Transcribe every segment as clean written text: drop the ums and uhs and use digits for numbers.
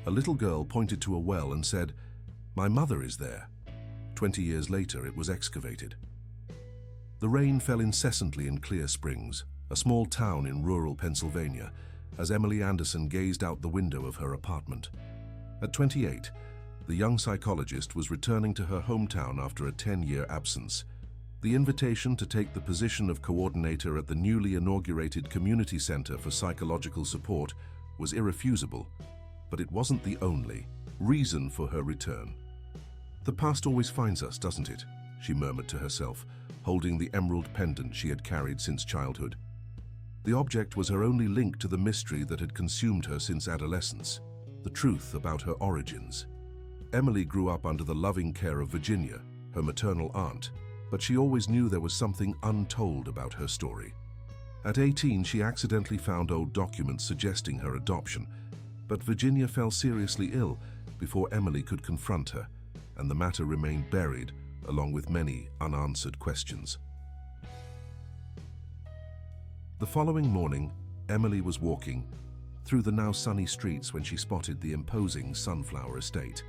A little girl pointed to a well and said, "My mother is there." 20 years later, it was excavated. The rain fell incessantly in Clear Springs, a small town in rural Pennsylvania, as Emily Anderson gazed out the window of her apartment. At 28, the young psychologist was returning to her hometown after a 10-year absence. The invitation to take the position of coordinator at the newly inaugurated Community Center for Psychological Support was irrefusable, but it wasn't the only reason for her return. "The past always finds us, doesn't it?" she murmured to herself, holding the emerald pendant she had carried since childhood. The object was her only link to the mystery that had consumed her since adolescence, the truth about her origins. Emily grew up under the loving care of Virginia, her maternal aunt, but she always knew there was something untold about her story. At 18, she accidentally found old documents suggesting her adoption, but Virginia fell seriously ill before Emily could confront her, and the matter remained buried along with many unanswered questions. The following morning, Emily was walking through the now sunny streets when she spotted the imposing Sunflower Estate.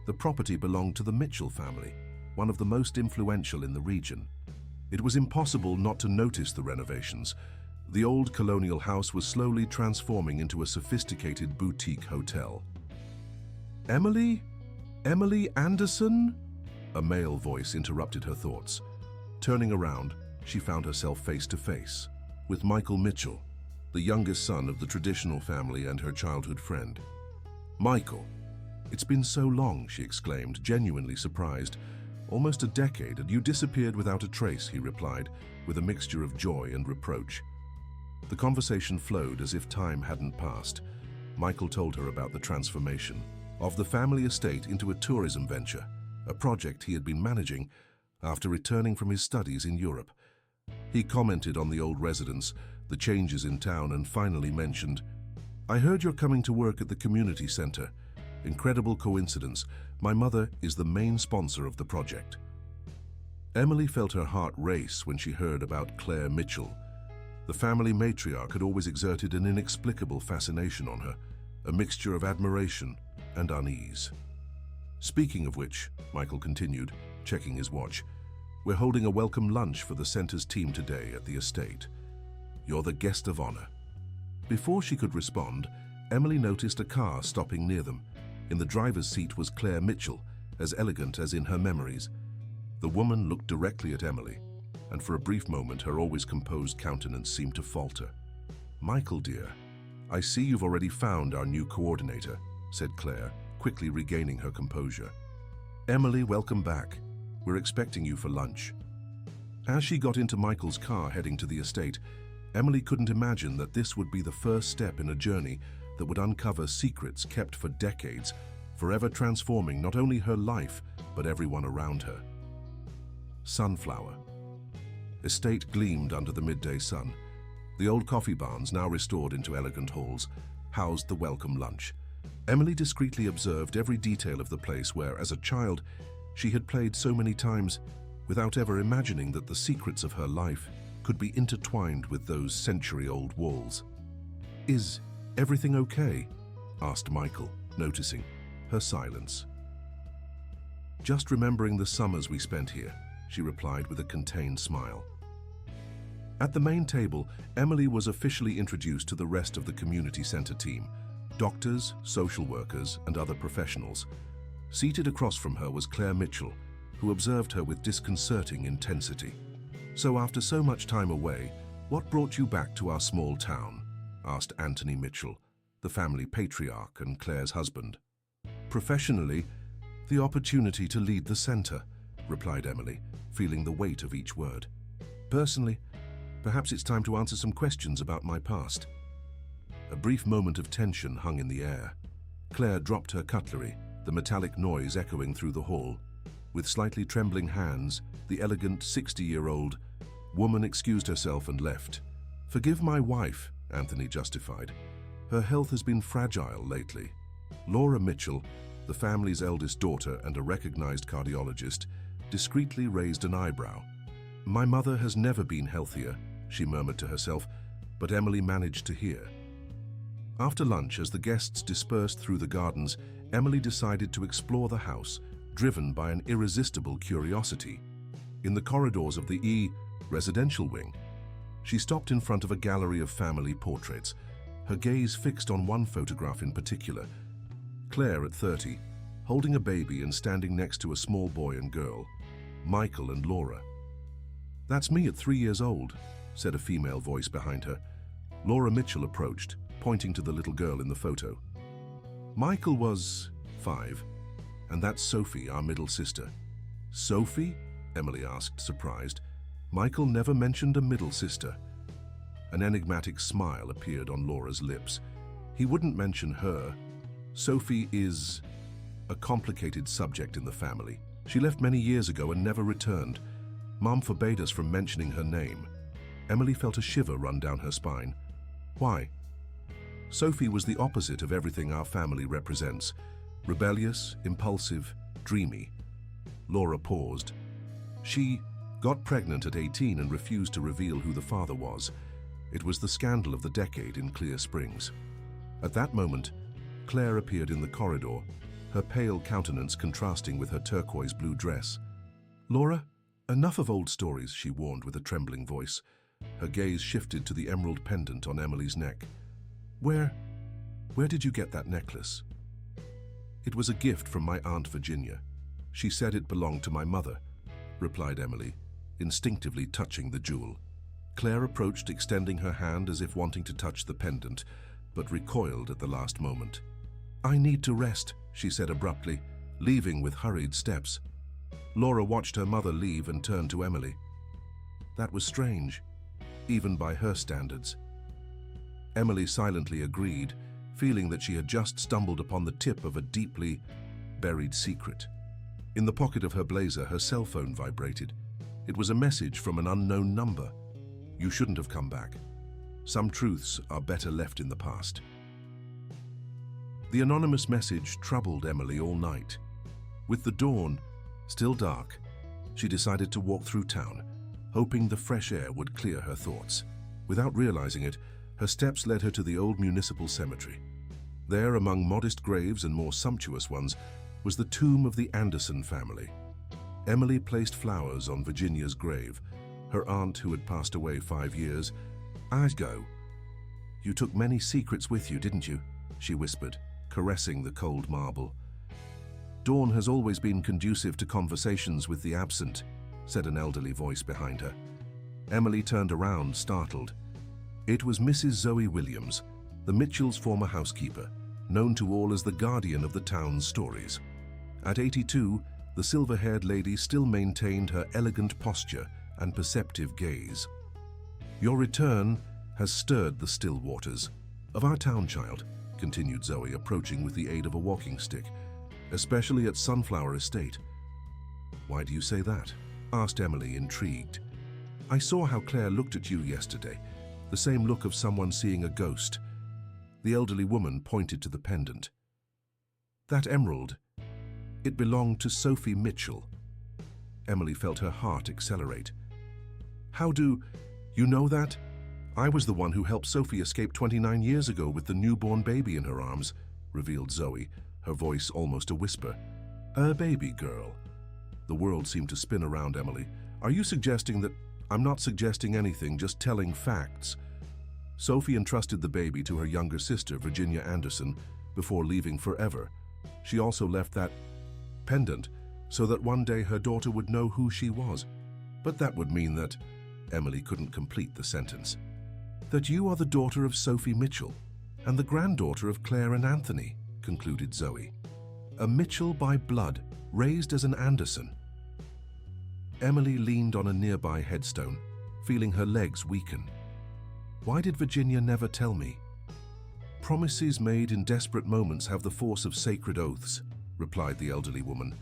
The property belonged to the Mitchell family, one of the most influential in the region. It was impossible not to notice the renovations. The old colonial house was slowly transforming into a sophisticated boutique hotel. "Emily? Emily Anderson?" A male voice interrupted her thoughts. Turning around, she found herself face to face with Michael Mitchell, the youngest son of the traditional family and her childhood friend. "Michael, it's been so long," she exclaimed, genuinely surprised. "Almost a decade, and you disappeared without a trace," he replied, with a mixture of joy and reproach. The conversation flowed as if time hadn't passed. Michael told her about the transformation of the family estate into a tourism venture, a project he had been managing after returning from his studies in Europe. He commented on the old residence, the changes in town, and finally mentioned, "I heard you're coming to work at the community center. Incredible coincidence. My mother is the main sponsor of the project." Emily felt her heart race when she heard about Claire Mitchell. The family matriarch had always exerted an inexplicable fascination on her, a mixture of admiration and unease. "Speaking of which," Michael continued, checking his watch, "we're holding a welcome lunch for the center's team today at the estate. You're the guest of honor." Before she could respond, Emily noticed a car stopping near them. In the driver's seat was Claire Mitchell, as elegant as in her memories. The woman looked directly at Emily, and for a brief moment her always composed countenance seemed to falter. "Michael, dear, I see you've already found our new coordinator," said Claire, quickly regaining her composure. "Emily, welcome back. We're expecting you for lunch." As she got into Michael's car heading to the estate, Emily couldn't imagine that this would be the first step in a journey that would uncover secrets kept for decades, forever transforming not only her life, but everyone around her. Sunflower Estate gleamed under the midday sun. The old coffee barns, now restored into elegant halls, housed the welcome lunch. Emily discreetly observed every detail of the place where, as a child, she had played so many times without ever imagining that the secrets of her life could be intertwined with those century-old walls. "Is everything okay?" asked Michael, noticing her silence. "Just remembering the summers we spent here," she replied with a contained smile. At the main table, Emily was officially introduced to the rest of the community center team, doctors, social workers, and other professionals. Seated across from her was Claire Mitchell, who observed her with disconcerting intensity. "So after so much time away, what brought you back to our small town?" asked Anthony Mitchell, the family patriarch and Claire's husband. "Professionally, the opportunity to lead the center," replied Emily, feeling the weight of each word. "Personally, perhaps it's time to answer some questions about my past." A brief moment of tension hung in the air. Claire dropped her cutlery, the metallic noise echoing through the hall. With slightly trembling hands, the elegant 60-year-old woman excused herself and left. "Forgive my wife," Anthony justified. "Her health has been fragile lately." Laura Mitchell, the family's eldest daughter and a recognized cardiologist, discreetly raised an eyebrow. "My mother has never been healthier," she murmured to herself, but Emily managed to hear. After lunch, as the guests dispersed through the gardens, Emily decided to explore the house, driven by an irresistible curiosity. In the corridors of the residential wing, she stopped in front of a gallery of family portraits, her gaze fixed on one photograph in particular. Claire at 30, holding a baby and standing next to a small boy and girl, Michael and Laura. "That's me at 3 years old," said a female voice behind her. Laura Mitchell approached, pointing to the little girl in the photo. Michael was 5, and that's Sophie, our middle sister. "Sophie?" Emily asked, surprised. Michael never mentioned a middle sister. An enigmatic smile appeared on Laura's lips. He wouldn't mention her. Sophie is a complicated subject in the family. She left many years ago and never returned. Mom forbade us from mentioning her name. Emily felt a shiver run down her spine. Why? Sophie was the opposite of everything our family represents. Rebellious, impulsive, dreamy. Laura paused. She got pregnant at 18 and refused to reveal who the father was. It was the scandal of the decade in Clear Springs. At that moment, Claire appeared in the corridor, her pale countenance contrasting with her turquoise blue dress. "Laura, enough of old stories," she warned with a trembling voice. Her gaze shifted to the emerald pendant on Emily's neck. Where did you get that necklace?" "It was a gift from my Aunt Virginia. She said it belonged to my mother," replied Emily, instinctively touching the jewel. Claire approached, extending her hand as if wanting to touch the pendant, but recoiled at the last moment. "I need to rest," she said abruptly, leaving with hurried steps. Laura watched her mother leave and turned to Emily. That was strange, even by her standards. Emily silently agreed, feeling that she had just stumbled upon the tip of a deeply buried secret. In the pocket of her blazer, her cell phone vibrated. It was a message from an unknown number. "You shouldn't have come back. Some truths are better left in the past." The anonymous message troubled Emily all night. With the dawn still dark, she decided to walk through town, hoping the fresh air would clear her thoughts. Without realizing it, her steps led her to the old municipal cemetery. There, among modest graves and more sumptuous ones, was the tomb of the Anderson family. Emily placed flowers on Virginia's grave, her aunt who had passed away 5 years. "I'd go." "You took many secrets with you, didn't you?" she whispered, caressing the cold marble. "Dawn has always been conducive to conversations with the absent," said an elderly voice behind her. Emily turned around, startled. It was Mrs. Zoe Williams, the Mitchells' former housekeeper, known to all as the guardian of the town's stories. At 82, the silver-haired lady still maintained her elegant posture and perceptive gaze. "Your return has stirred the still waters of our town, child," continued Zoe, approaching with the aid of a walking stick, "especially at Sunflower Estate." "Why do you say that?" asked Emily, intrigued. "I saw how Claire looked at you yesterday, the same look of someone seeing a ghost." The elderly woman pointed to the pendant. "That emerald, it belonged to Sophie Mitchell." Emily felt her heart accelerate. "How do you know that?" "I was the one who helped Sophie escape 29 years ago with the newborn baby in her arms," revealed Zoe, her voice almost a whisper. "A baby girl." The world seemed to spin around Emily. "Are you suggesting that—" "I'm not suggesting anything, just telling facts." Sophie entrusted the baby to her younger sister, Virginia Anderson, before leaving forever. She also left that pendant so that one day her daughter would know who she was. But that would mean that— Emily couldn't complete the sentence. "That you are the daughter of Sophie Mitchell and the granddaughter of Claire and Anthony," concluded Zoe. "A Mitchell by blood, raised as an Anderson." Emily leaned on a nearby headstone, feeling her legs weaken. Why did Virginia never tell me? "Promises made in desperate moments have the force of sacred oaths," replied the elderly woman.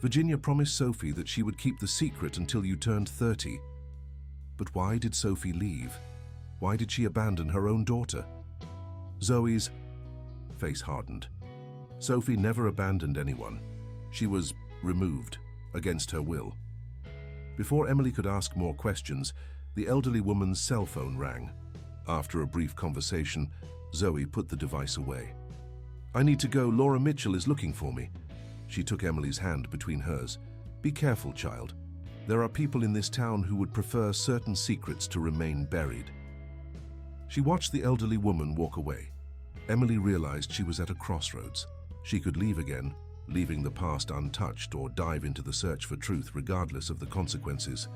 "Virginia promised Sophie that she would keep the secret until you turned 30. But why did Sophie leave? Why did she abandon her own daughter?" Zoe's face hardened. Sophie never abandoned anyone. She was removed, against her will. Before Emily could ask more questions, the elderly woman's cell phone rang. After a brief conversation, Zoe put the device away. "I need to go. Laura Mitchell is looking for me." She took Emily's hand between hers. "Be careful, child. There are people in this town who would prefer certain secrets to remain buried." She watched the elderly woman walk away. Emily realized she was at a crossroads. She could leave again, leaving the past untouched, or dive into the search for truth regardless of the consequences.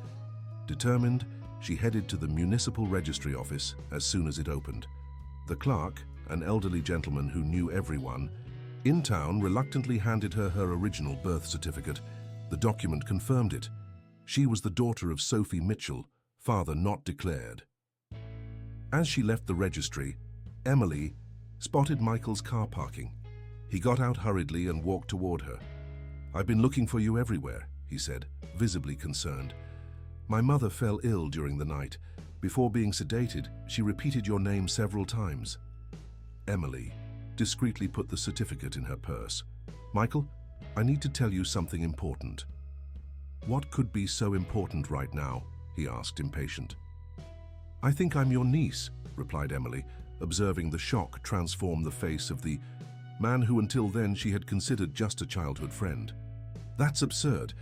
Determined, she headed to the municipal registry office as soon as it opened. The clerk, an elderly gentleman who knew everyone in town, reluctantly handed her her original birth certificate. The document confirmed it. She was the daughter of Sophie Mitchell, father not declared. As she left the registry, Emily spotted Michael's car parking. He got out hurriedly and walked toward her. "I've been looking for you everywhere," he said, visibly concerned. "My mother fell ill during the night. Before being sedated, she repeated your name several times." Emily discreetly put the certificate in her purse. "Michael, I need to tell you something important." "What could be so important right now?" he asked, impatient. "I think I'm your niece," replied Emily, observing the shock transform the face of the man who until then she had considered just a childhood friend. "That's absurd,"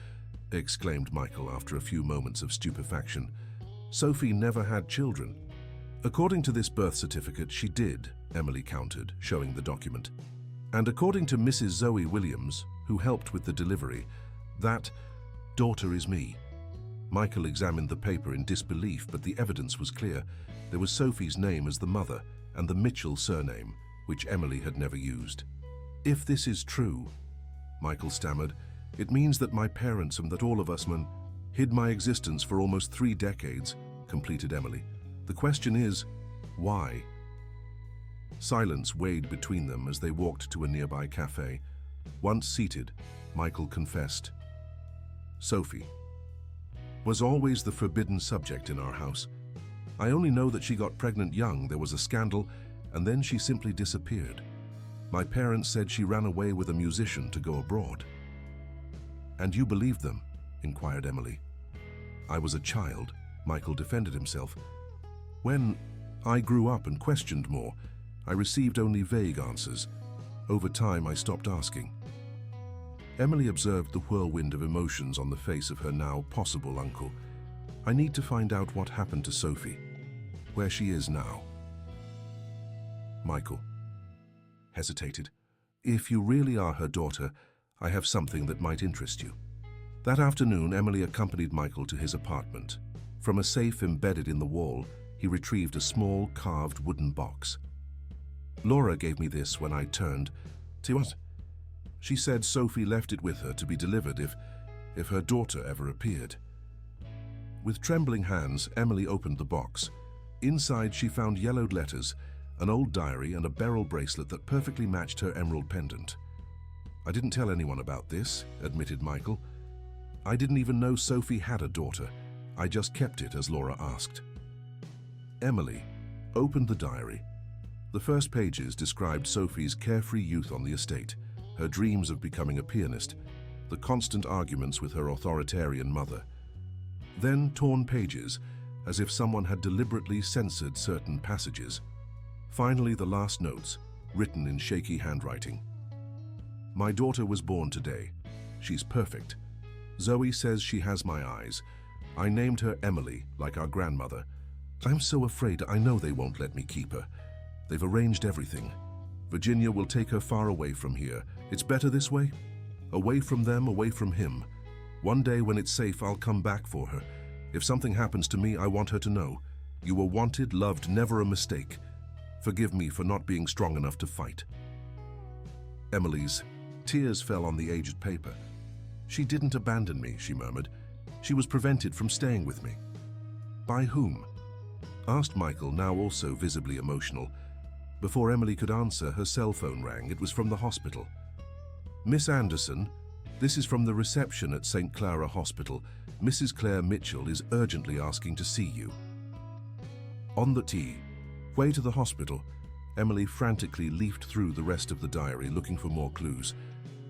exclaimed Michael after a few moments of stupefaction. "Sophie never had children." "According to this birth certificate, she did," Emily countered, showing the document. "And according to Mrs. Zoe Williams, who helped with the delivery, that daughter is me." Michael examined the paper in disbelief, but the evidence was clear. There was Sophie's name as the mother and the Mitchell surname, which Emily had never used. "If this is true," Michael stammered, "it means that my parents and that all of us hid my existence for almost 3 decades, completed Emily. "The question is, why?" Silence weighed between them as they walked to a nearby cafe. Once seated, Michael confessed. "Sophie was always the forbidden subject in our house. I only know that she got pregnant young, there was a scandal, and then she simply disappeared. My parents said she ran away with a musician to go abroad." "And you believed them?" inquired Emily. "I was a child," Michael defended himself. "When I grew up and questioned more, I received only vague answers. Over time, I stopped asking." Emily observed the whirlwind of emotions on the face of her now possible uncle. "I need to find out what happened to Sophie, where she is now." Michael hesitated. "If you really are her daughter, I have something that might interest you." That afternoon, Emily accompanied Michael to his apartment. From a safe embedded in the wall, he retrieved a small carved wooden box. "Laura gave me this when I turned. See what? She said Sophie left it with her to be delivered if her daughter ever appeared." With trembling hands, Emily opened the box. Inside, she found yellowed letters, an old diary, and a beryl bracelet that perfectly matched her emerald pendant. "I didn't tell anyone about this," admitted Michael. "I didn't even know Sophie had a daughter. I just kept it as Laura asked." Emily opened the diary. The first pages described Sophie's carefree youth on the estate, her dreams of becoming a pianist, the constant arguments with her authoritarian mother. Then torn pages, as if someone had deliberately censored certain passages. Finally, the last notes, written in shaky handwriting. "My daughter was born today. She's perfect. Zoe says she has my eyes. I named her Emily, like our grandmother. I'm so afraid I know they won't let me keep her. They've arranged everything. Virginia will take her far away from here. It's better this way. Away from them, away from him. One day when it's safe, I'll come back for her. If something happens to me, I want her to know. You were wanted, loved, never a mistake. Forgive me for not being strong enough to fight." Emily's tears fell on the aged paper. "She didn't abandon me," she murmured. "She was prevented from staying with me." "By whom?" asked Michael, now also visibly emotional. Before Emily could answer, her cell phone rang. It was from the hospital. "Miss Anderson, this is from the reception at St. Clara Hospital. Mrs. Claire Mitchell is urgently asking to see you." On the way to the hospital, Emily frantically leafed through the rest of the diary, looking for more clues.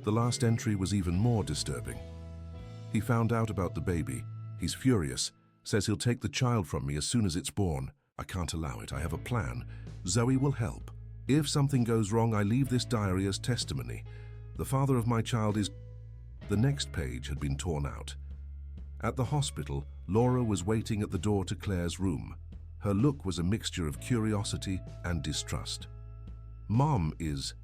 The last entry was even more disturbing. "He found out about the baby. He's furious. Says he'll take the child from me as soon as it's born. I can't allow it. I have a plan. Zoe will help. If something goes wrong, I leave this diary as testimony. The father of my child is... The next page had been torn out. At the hospital, Laura was waiting at the door to Claire's room. Her look was a mixture of curiosity and distrust. Mom is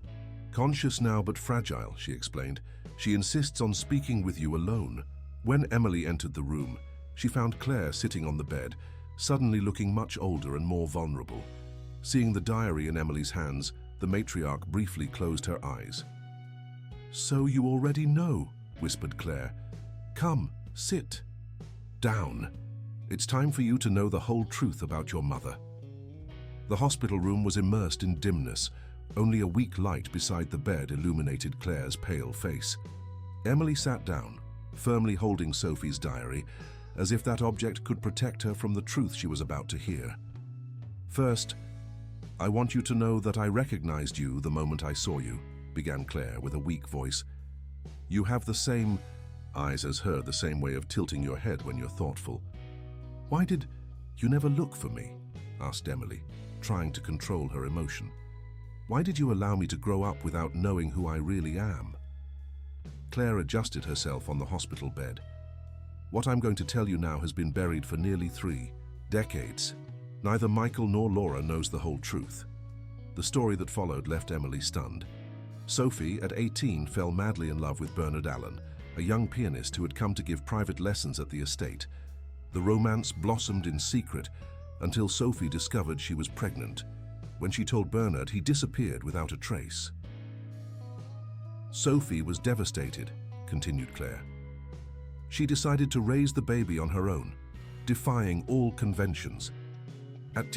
conscious now but fragile, she explained. She insists on speaking with you alone. When Emily entered the room, she found Claire sitting on the bed, suddenly looking much older and more vulnerable. Seeing the diary in Emily's hands, the matriarch briefly closed her eyes. "So you already know," whispered Claire. "Come, sit. Down. It's time for you to know the whole truth about your mother." The hospital room was immersed in dimness. Only a weak light beside the bed illuminated Claire's pale face. Emily sat down, firmly holding Sophie's diary, as if that object could protect her from the truth she was about to hear. "First, I want you to know that I recognized you the moment I saw you," began Claire with a weak voice. "You have the same eyes as her, the same way of tilting your head when you're thoughtful." "Why did you never look for me?" asked Emily, trying to control her emotion. "Why did you allow me to grow up without knowing who I really am?" Claire adjusted herself on the hospital bed. "What I'm going to tell you now has been buried for nearly 3 decades. Neither Michael nor Laura knows the whole truth." The story that followed left Emily stunned. Sophie, at 18, fell madly in love with Bernard Allen, a young pianist who had come to give private lessons at the estate. The romance blossomed in secret until Sophie discovered she was pregnant. When she told Bernard, he disappeared without a trace. "Sophie was devastated," continued Claire. "She decided to raise the baby on her own, defying all conventions. At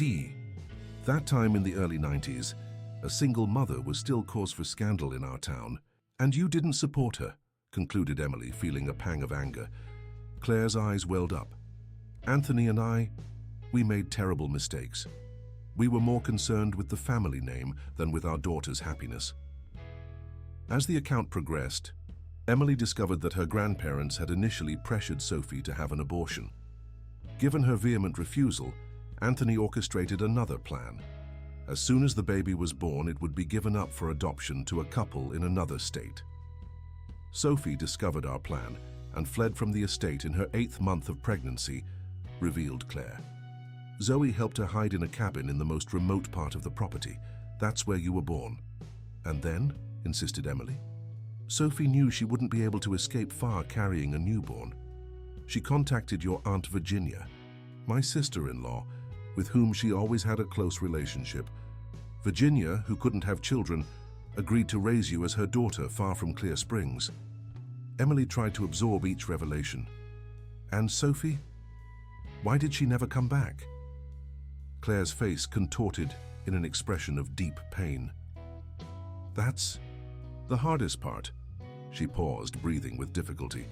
that time in the early 90s, a single mother was still cause for scandal in our town, and you didn't support her," concluded Emily, feeling a pang of anger. Claire's eyes welled up. "Anthony and I, we made terrible mistakes. We were more concerned with the family name than with our daughter's happiness." As the account progressed, Emily discovered that her grandparents had initially pressured Sophie to have an abortion. Given her vehement refusal, Anthony orchestrated another plan. As soon as the baby was born, it would be given up for adoption to a couple in another state. Sophie discovered our plan and fled from the estate in her 8th month of pregnancy, revealed Claire. "Zoe helped her hide in a cabin in the most remote part of the property. That's where you were born." "And then?" insisted Emily. "Sophie knew she wouldn't be able to escape far carrying a newborn. She contacted your Aunt Virginia, my sister-in-law, with whom she always had a close relationship. Virginia, who couldn't have children, agreed to raise you as her daughter far from Clear Springs." Emily tried to absorb each revelation. "And Sophie? Why did she never come back?" Claire's face contorted in an expression of deep pain. "That's the hardest part." She paused, breathing with difficulty.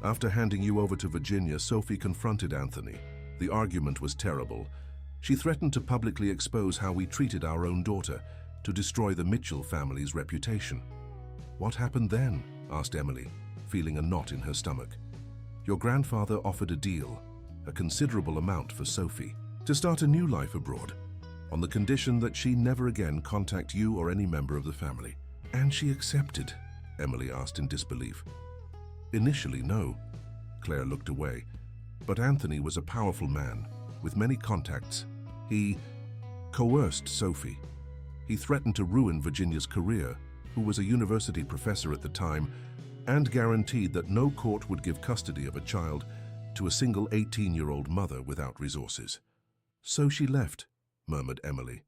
"After handing you over to Virginia, Sophie confronted Anthony. The argument was terrible. She threatened to publicly expose how we treated our own daughter, to destroy the Mitchell family's reputation." "What happened then?" asked Emily, feeling a knot in her stomach. "Your grandfather offered a deal, a considerable amount for Sophie, to start a new life abroad, on the condition that she never again contact you or any member of the family." "And she accepted?" Emily asked in disbelief. "Initially, no." Claire looked away. "But Anthony was a powerful man, with many contacts. He coerced Sophie. He threatened to ruin Virginia's career, who was a university professor at the time, and guaranteed that no court would give custody of a child to a single 18-year-old mother without resources." "So she left," murmured Emily.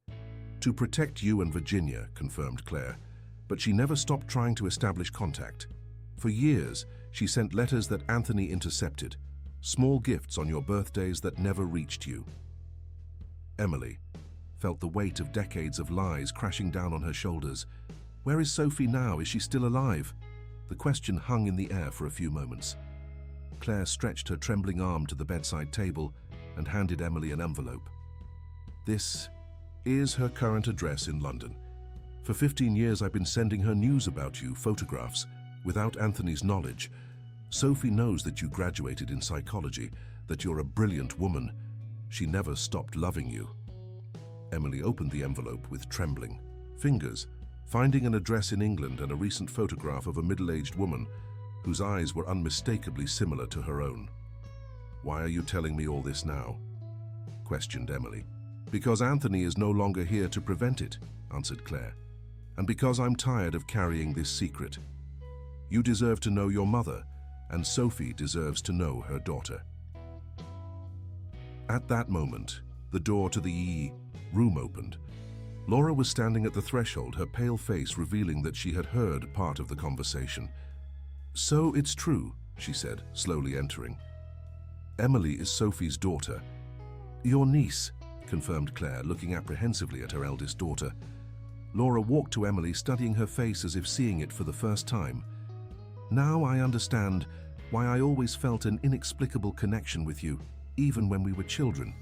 "To protect you and Virginia," confirmed Claire. "But she never stopped trying to establish contact. For years, she sent letters that Anthony intercepted, small gifts on your birthdays that never reached you." Emily felt the weight of decades of lies crashing down on her shoulders. Where is Sophie now? Is she still alive? The question hung in the air for a few moments. Claire stretched her trembling arm to the bedside table and handed Emily an envelope. "This is her current address in London. For 15 years I've been sending her news about you, photographs, without Anthony's knowledge. Sophie knows that you graduated in psychology, that you're a brilliant woman. She never stopped loving you." Emily opened the envelope with trembling. fingers, finding an address in England and a recent photograph of a middle-aged woman whose eyes were unmistakably similar to her own. "Why are you telling me all this now?" questioned Emily. "Because Anthony is no longer here to prevent it," answered Claire. "And because I'm tired of carrying this secret. You deserve to know your mother, and Sophie deserves to know her daughter." At that moment, the door to the room opened. Laura was standing at the threshold, her pale face revealing that she had heard part of the conversation. "So it's true," she said, slowly entering. "Emily is Sophie's daughter." "Your niece," confirmed Claire, looking apprehensively at her eldest daughter. Laura walked to Emily, studying her face as if seeing it for the first time. "Now I understand why I always felt an inexplicable connection with you, even when we were children."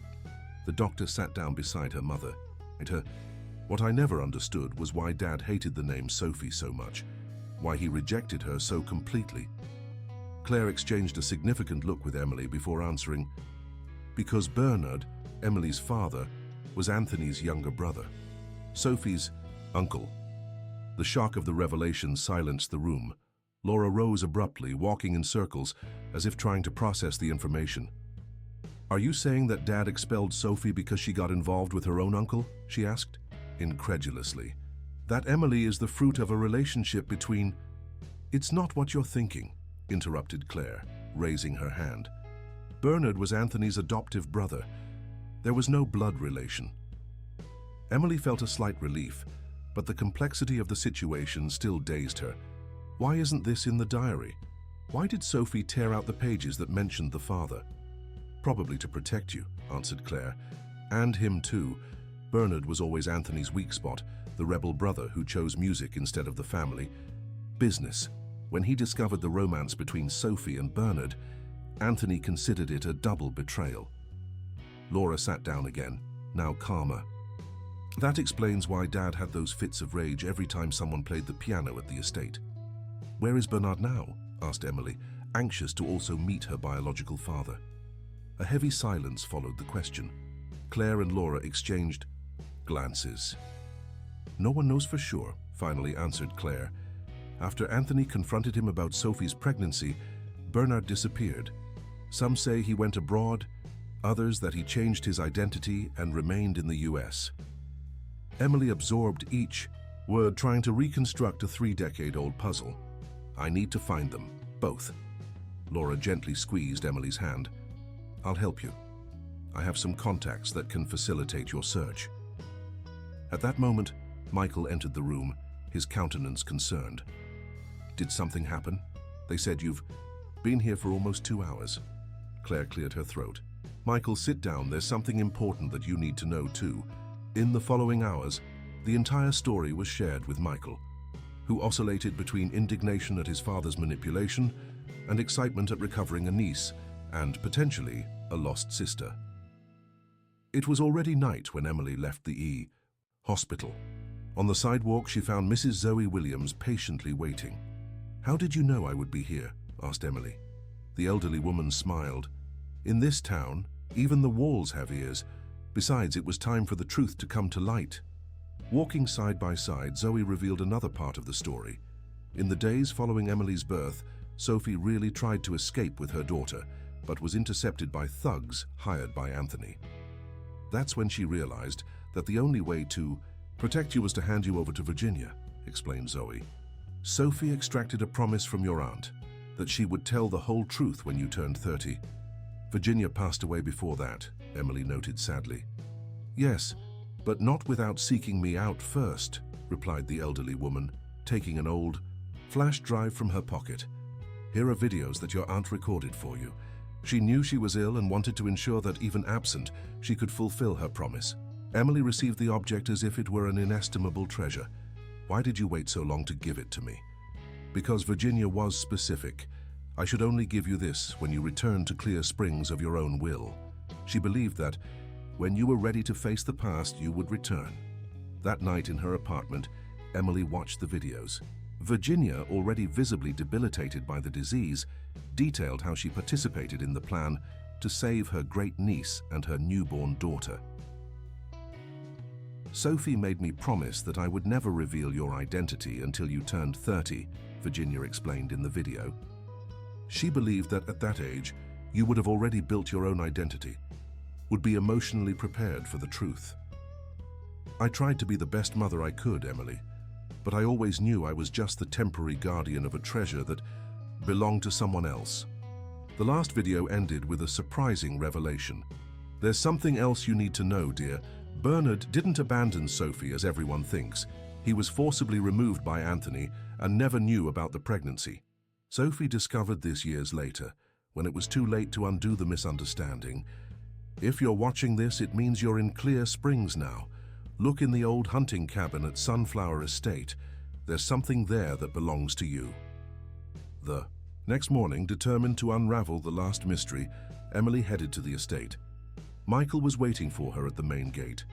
The doctor sat down beside her mother. What I never understood was why Dad hated the name Sophie so much, why he rejected her so completely. Claire exchanged a significant look with Emily before answering, "Because Bernard, Emily's father, was Anthony's younger brother, Sophie's uncle." The shock of the revelation silenced the room. Laura rose abruptly, walking in circles, as if trying to process the information. "Are you saying that Dad expelled Sophie because she got involved with her own uncle?" she asked, incredulously. "That Emily is the fruit of a relationship between—" "It's not what you're thinking," interrupted Claire, raising her hand. "Bernard was Anthony's adoptive brother. There was no blood relation." Emily felt a slight relief, but the complexity of the situation still dazed her. Why isn't this in the diary? Why did Sophie tear out the pages that mentioned the father? "Probably to protect you," answered Claire. "And him too. Bernard was always Anthony's weak spot, the rebel brother who chose music instead of the family. Business. When he discovered the romance between Sophie and Bernard, Anthony considered it a double betrayal." Laura sat down again, now calmer. "That explains why Dad had those fits of rage every time someone played the piano at the estate." "Where is Bernard now?" asked Emily, anxious to also meet her biological father. A heavy silence followed the question. Claire and Laura exchanged glances. "No one knows for sure," finally answered Claire. "After Anthony confronted him about Sophie's pregnancy, Bernard disappeared. Some say he went abroad, others that he changed his identity and remained in the US." Emily absorbed each word, trying to reconstruct a 3-decade-old puzzle. "I need to find them, both." Laura gently squeezed Emily's hand. "I'll help you. I have some contacts that can facilitate your search." At that moment, Michael entered the room, his countenance concerned. "Did something happen? They said you've been here for almost 2 hours." Claire cleared her throat. "Michael, sit down. There's something important that you need to know too." In the following hours, the entire story was shared with Michael, who oscillated between indignation at his father's manipulation and excitement at recovering a niece and, potentially, a lost sister. It was already night when Emily left the hospital. On the sidewalk, she found Mrs. Zoe Williams patiently waiting. "How did you know I would be here?" asked Emily. The elderly woman smiled. "In this town, even the walls have ears. Besides, it was time for the truth to come to light." Walking side by side, Zoe revealed another part of the story. In the days following Emily's birth, Sophie really tried to escape with her daughter, but was intercepted by thugs hired by Anthony. That's when she realized that the only way to protect you was to hand you over to Virginia, explained Zoe. "Sophie extracted a promise from your aunt that she would tell the whole truth when you turned 30. Virginia passed away before that," Emily noted sadly. "Yes, but not without seeking me out first," replied the elderly woman, taking an old flash drive from her pocket. "Here are videos that your aunt recorded for you. She knew she was ill and wanted to ensure that even absent, she could fulfill her promise. Emily received the object as if it were an inestimable treasure. Why did you wait so long to give it to me?" "Because Virginia was specific. I should only give you this when you return to Clear Springs of your own will. She believed that when you were ready to face the past, you would return." That night in her apartment, Emily watched the videos. Virginia, already visibly debilitated by the disease, detailed how she participated in the plan to save her great-niece and her newborn daughter. Sophie made me promise that I would never reveal your identity until you turned 30, Virginia explained in the video. She believed that at that age, you would have already built your own identity, would be emotionally prepared for the truth. I tried to be the best mother I could, Emily, but I always knew I was just the temporary guardian of a treasure that belonged to someone else. The last video ended with a surprising revelation. There's something else you need to know, dear. Bernard didn't abandon Sophie as everyone thinks. He was forcibly removed by Anthony and never knew about the pregnancy. Sophie discovered this years later, when it was too late to undo the misunderstanding. If you're watching this, it means you're in Clear Springs now. Look in the old hunting cabin at Sunflower Estate. There's something there that belongs to you. The next morning, determined to unravel the last mystery, Emily headed to the estate. Michael was waiting for her at the main gate.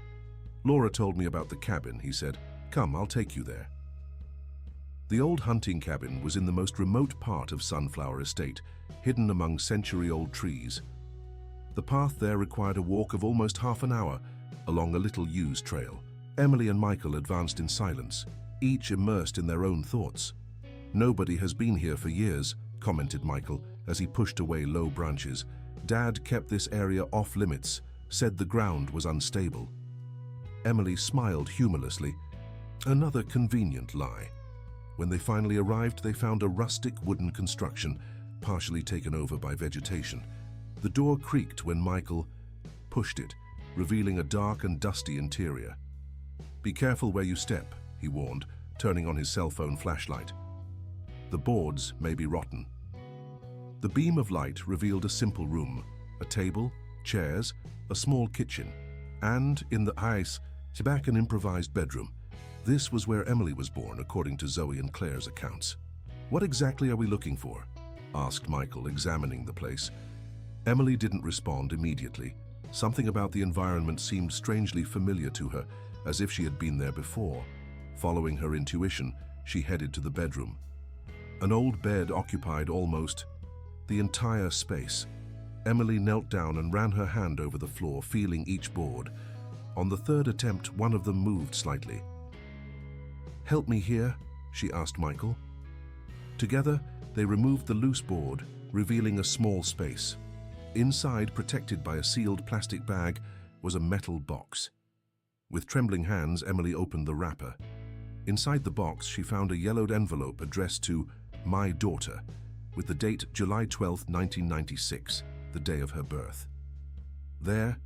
Laura told me about the cabin, he said. Come, I'll take you there. The old hunting cabin was in the most remote part of Sunflower Estate, hidden among century-old trees. The path there required a walk of almost half an hour along a little used trail. Emily and Michael advanced in silence, each immersed in their own thoughts. Nobody has been here for years, commented Michael as he pushed away low branches. Dad kept this area off limits, said the ground was unstable. Emily smiled humorlessly. Another convenient lie. When they finally arrived, they found a rustic wooden construction, partially taken over by vegetation. The door creaked when Michael pushed it, revealing a dark and dusty interior. Be careful where you step, he warned, turning on his cell phone flashlight. The boards may be rotten. The beam of light revealed a simple room, a table, chairs, a small kitchen, and, in the ice, back an improvised bedroom. This was where Emily was born, according to Zoe and Claire's accounts. What exactly are we looking for? Asked Michael, examining the place. Emily didn't respond immediately. Something about the environment seemed strangely familiar to her, as if she had been there before. Following her intuition, she headed to the bedroom. An old bed occupied almost the entire space. Emily knelt down and ran her hand over the floor, feeling each board. On the third attempt, one of them moved slightly. Help me here, she asked Michael. Together, they removed the loose board, revealing a small space. Inside, protected by a sealed plastic bag, was a metal box. With trembling hands, Emily opened the wrapper. Inside the box, she found a yellowed envelope addressed to My Daughter, with the date July 12, 1996, the day of her birth. There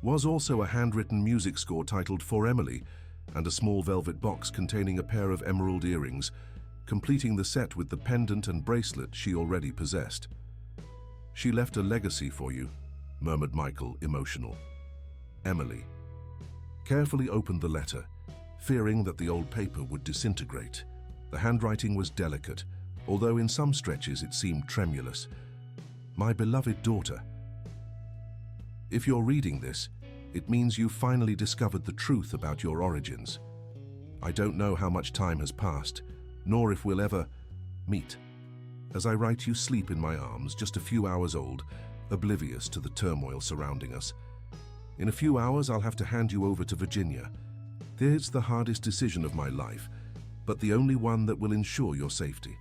was also a handwritten music score titled For Emily, and a small velvet box containing a pair of emerald earrings, completing the set with the pendant and bracelet she already possessed. She left a legacy for you, murmured Michael, emotional. Emily carefully opened the letter, fearing that the old paper would disintegrate. The handwriting was delicate, although in some stretches it seemed tremulous. My beloved daughter. If you're reading this, it means you've finally discovered the truth about your origins. I don't know how much time has passed, nor if we'll ever meet. As I write, you sleep in my arms, just a few hours old, oblivious to the turmoil surrounding us. In a few hours, I'll have to hand you over to Virginia. It's the hardest decision of my life, but the only one that will ensure your safety.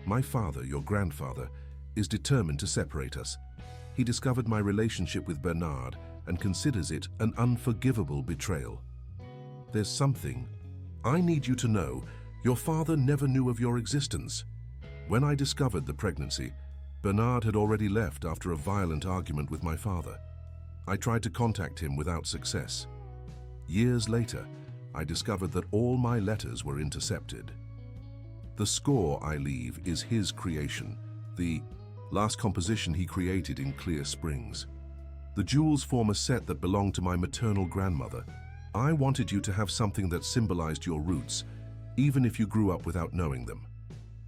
My father, your grandfather, is determined to separate us. He discovered my relationship with Bernard and considers it an unforgivable betrayal. There's something I need you to know. Your father never knew of your existence. When I discovered the pregnancy, Bernard had already left after a violent argument with my father. I tried to contact him without success. Years later, I discovered that all my letters were intercepted. The score I leave is his creation, the last composition he created in Clear Springs. The jewels form a set that belonged to my maternal grandmother. I wanted you to have something that symbolized your roots, even if you grew up without knowing them.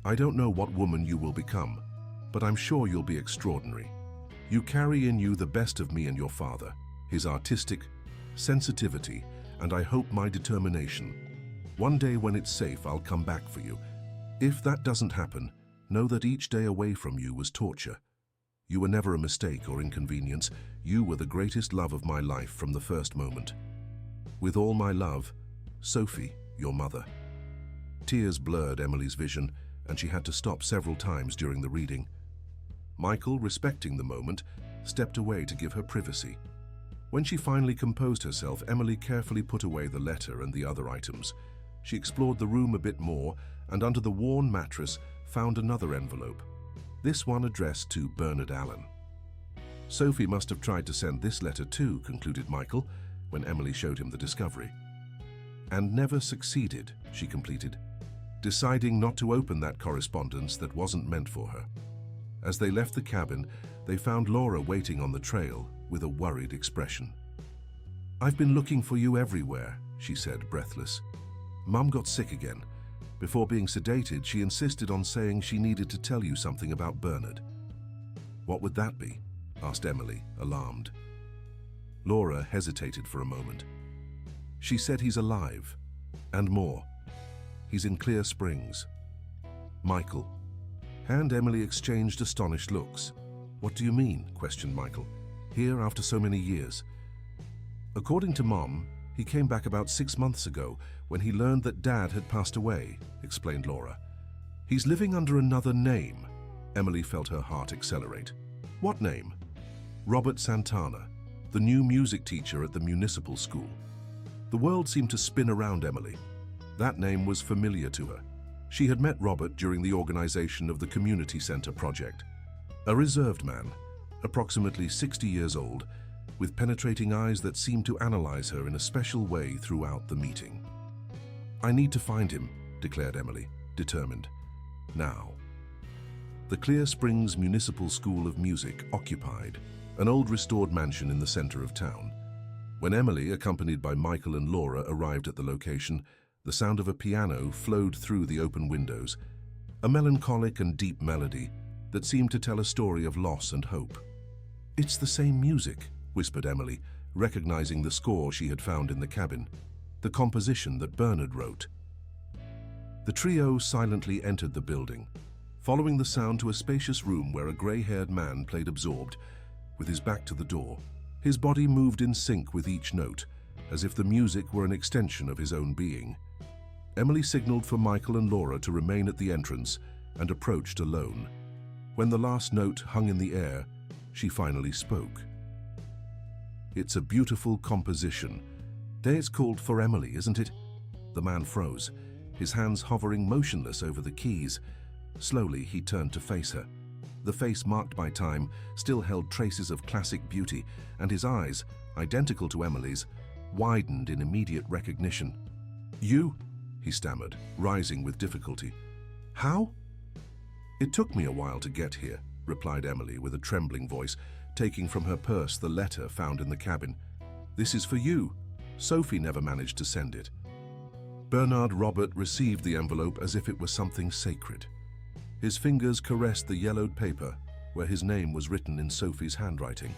I don't know what woman you will become, but I'm sure you'll be extraordinary. You carry in you the best of me and your father, his artistic sensitivity, and I hope my determination. One day when it's safe, I'll come back for you. If that doesn't happen, know that each day away from you was torture. You were never a mistake or inconvenience. You were the greatest love of my life from the first moment. With all my love, Sophie, your mother. Tears blurred Emily's vision, and she had to stop several times during the reading. Michael, respecting the moment, stepped away to give her privacy. When she finally composed herself, Emily carefully put away the letter and the other items. She explored the room a bit more and under the worn mattress found another envelope, this one addressed to Bernard Allen. Sophie must have tried to send this letter too, concluded Michael, when Emily showed him the discovery. And never succeeded, she completed, deciding not to open that correspondence that wasn't meant for her. As they left the cabin, they found Laura waiting on the trail with a worried expression. "I've been looking for you everywhere," she said, breathless. "Mum got sick again. Before being sedated, she insisted on saying she needed to tell you something about Bernard." "What would that be?" asked Emily, alarmed. Laura hesitated for a moment. "She said he's alive, and more. He's in Clear Springs." "Michael." And Emily exchanged astonished looks. "What do you mean?" questioned Michael. "Here after so many years?" "According to Mom, he came back about 6 months ago when he learned that Dad had passed away," explained Laura. "He's living under another name." Emily felt her heart accelerate. "What name?" "Robert Santana, the new music teacher at the municipal school." The world seemed to spin around Emily. That name was familiar to her. She had met Robert during the organization of the Community Center project. A reserved man, approximately 60 years old, with penetrating eyes that seemed to analyze her in a special way throughout the meeting. "I need to find him," declared Emily, determined. Now. The Clear Springs Municipal School of Music occupied an old restored mansion in the center of town. When Emily, accompanied by Michael and Laura, arrived at the location, the sound of a piano flowed through the open windows, a melancholic and deep melody that seemed to tell a story of loss and hope. "It's the same music," whispered Emily, recognizing the score she had found in the cabin, the composition that Bernard wrote. The trio silently entered the building, following the sound to a spacious room where a gray-haired man played absorbed, with his back to the door. His body moved in sync with each note, as if the music were an extension of his own being. Emily signaled for Michael and Laura to remain at the entrance and approached alone. When the last note hung in the air, she finally spoke. "It's a beautiful composition. It's called For Emily, isn't it?" The man froze, his hands hovering motionless over the keys. Slowly, he turned to face her. The face marked by time still held traces of classic beauty, and his eyes, identical to Emily's, widened in immediate recognition. "You?" he stammered, rising with difficulty. "How?" "It took me a while to get here," replied Emily with a trembling voice, taking from her purse the letter found in the cabin. "This is for you. Sophie never managed to send it." Bernard Robert received the envelope as if it was something sacred. His fingers caressed the yellowed paper where his name was written in Sophie's handwriting.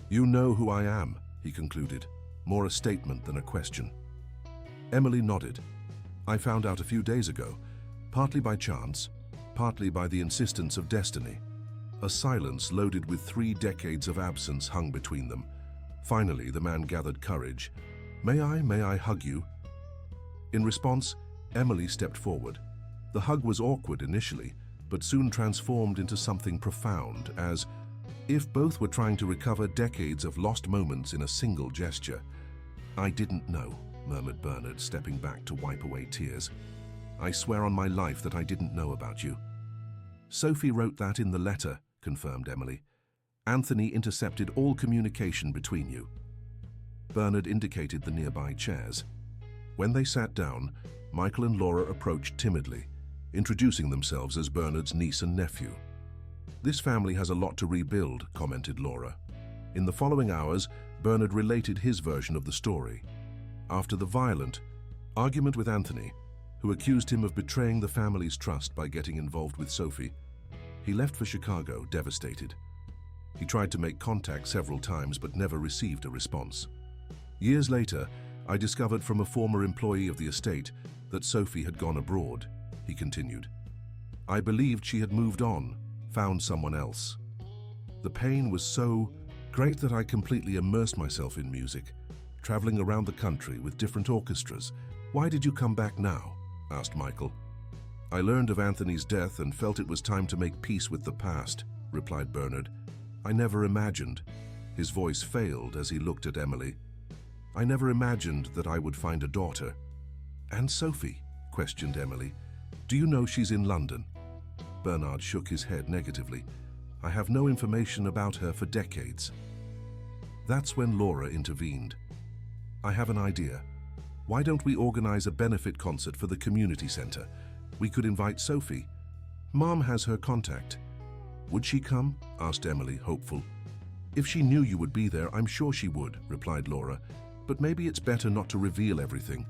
"You know who I am," he concluded, more a statement than a question. Emily nodded. "I found out a few days ago, partly by chance, partly by the insistence of destiny." A silence loaded with 3 decades of absence hung between them. Finally, the man gathered courage. May I hug you?" In response, Emily stepped forward. The hug was awkward initially, but soon transformed into something profound, as if both were trying to recover decades of lost moments in a single gesture. "I didn't know," murmured Bernard, stepping back to wipe away tears. "I swear on my life that I didn't know about you." "Sophie wrote that in the letter," confirmed Emily. "Anthony intercepted all communication between you." Bernard indicated the nearby chairs. When they sat down, Michael and Laura approached timidly, introducing themselves as Bernard's niece and nephew. "This family has a lot to rebuild," commented Laura. In the following hours, Bernard related his version of the story. After the violent argument with Anthony, who accused him of betraying the family's trust by getting involved with Sophie, he left for Chicago, devastated. He tried to make contact several times but never received a response. "Years later, I discovered from a former employee of the estate that Sophie had gone abroad," he continued. "I believed she had moved on, found someone else. The pain was so great that I completely immersed myself in music, traveling around the country with different orchestras. Why did you come back now? Asked Michael. I learned of Anthony's death and felt it was time to make peace with the past, replied Bernard. I never imagined. His voice failed as he looked at Emily. I never imagined that I would find a daughter. And Sophie? Questioned Emily. Do you know she's in London? Bernard shook his head negatively. I have no information about her for decades. That's when Laura intervened. I have an idea. Why don't we organize a benefit concert for the community center? We could invite Sophie. Mom has her contact. Would she come? Asked Emily, hopeful. If she knew you would be there, I'm sure she would, replied Laura. But maybe it's better not to reveal everything.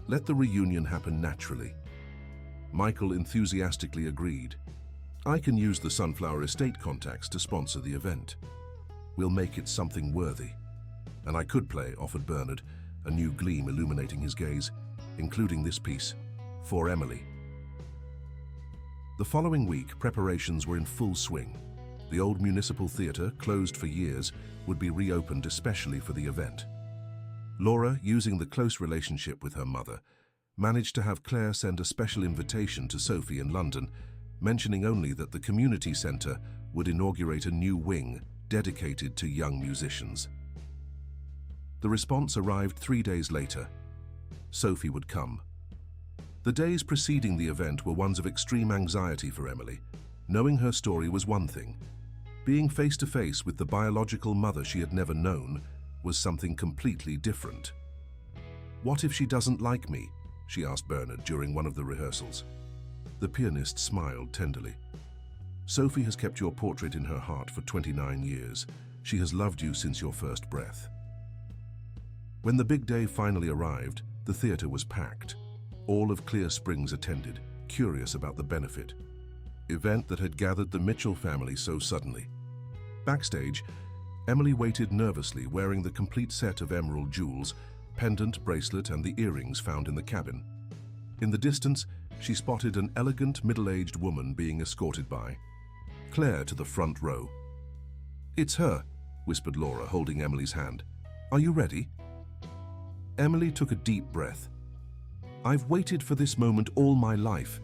Let the reunion happen naturally. Michael enthusiastically agreed. I can use the Sunflower Estate contacts to sponsor the event. We'll make it something worthy. And I could play, offered Bernard, a new gleam illuminating his gaze, including this piece, For Emily. The following week, preparations were in full swing. The old municipal theatre, closed for years, would be reopened especially for the event. Laura, using the close relationship with her mother, managed to have Claire send a special invitation to Sophie in London, mentioning only that the community centre would inaugurate a new wing dedicated to young musicians. The response arrived 3 days later. Sophie would come. The days preceding the event were ones of extreme anxiety for Emily. Knowing her story was one thing. Being face to face with the biological mother she had never known was something completely different. What if she doesn't like me? She asked Bernard during one of the rehearsals. The pianist smiled tenderly. Sophie has kept your portrait in her heart for 29 years. She has loved you since your first breath. When the big day finally arrived, the theatre was packed. All of Clear Springs attended, curious about the benefit event that had gathered the Mitchell family so suddenly. Backstage, Emily waited nervously, wearing the complete set of emerald jewels, pendant, bracelet, and the earrings found in the cabin. In the distance, she spotted an elegant, middle-aged woman being escorted by Claire to the front row. It's her, whispered Laura, holding Emily's hand. Are you ready? Emily took a deep breath. I've waited for this moment all my life,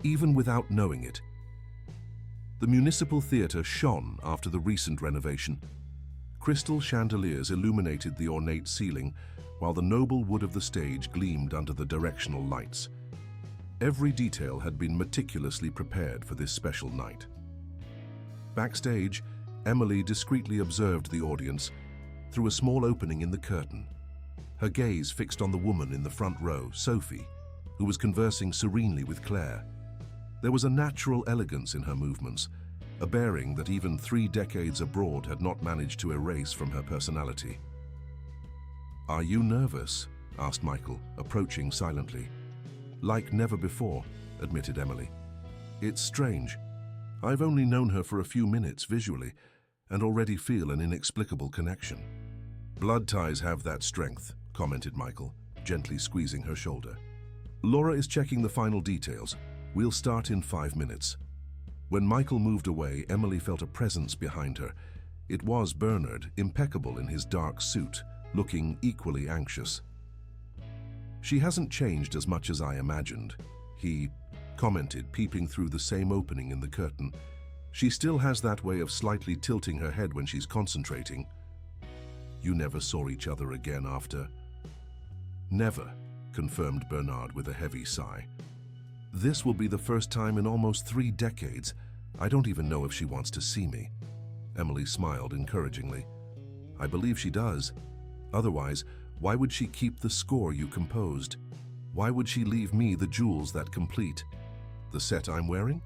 even without knowing it. The municipal theatre shone after the recent renovation. Crystal chandeliers illuminated the ornate ceiling, while the noble wood of the stage gleamed under the directional lights. Every detail had been meticulously prepared for this special night. Backstage, Emily discreetly observed the audience through a small opening in the curtain. Her gaze fixed on the woman in the front row, Sophie, who was conversing serenely with Claire. There was a natural elegance in her movements, a bearing that even 3 decades abroad had not managed to erase from her personality. Are you nervous? Asked Michael, approaching silently. Like never before, admitted Emily. It's strange. I've only known her for a few minutes visually, and already feel an inexplicable connection. Blood ties have that strength, commented Michael, gently squeezing her shoulder. Laura is checking the final details. We'll start in 5 minutes. When Michael moved away, Emily felt a presence behind her. It was Bernard, impeccable in his dark suit, looking equally anxious. She hasn't changed as much as I imagined, he commented, peeping through the same opening in the curtain. She still has that way of slightly tilting her head when she's concentrating. You never saw each other again after? Never, confirmed Bernard with a heavy sigh. This will be the first time in almost 3 decades. I don't even know if she wants to see me. Emily smiled encouragingly. I believe she does. Otherwise, why would she keep the score you composed? Why would she leave me the jewels that complete the set I'm wearing?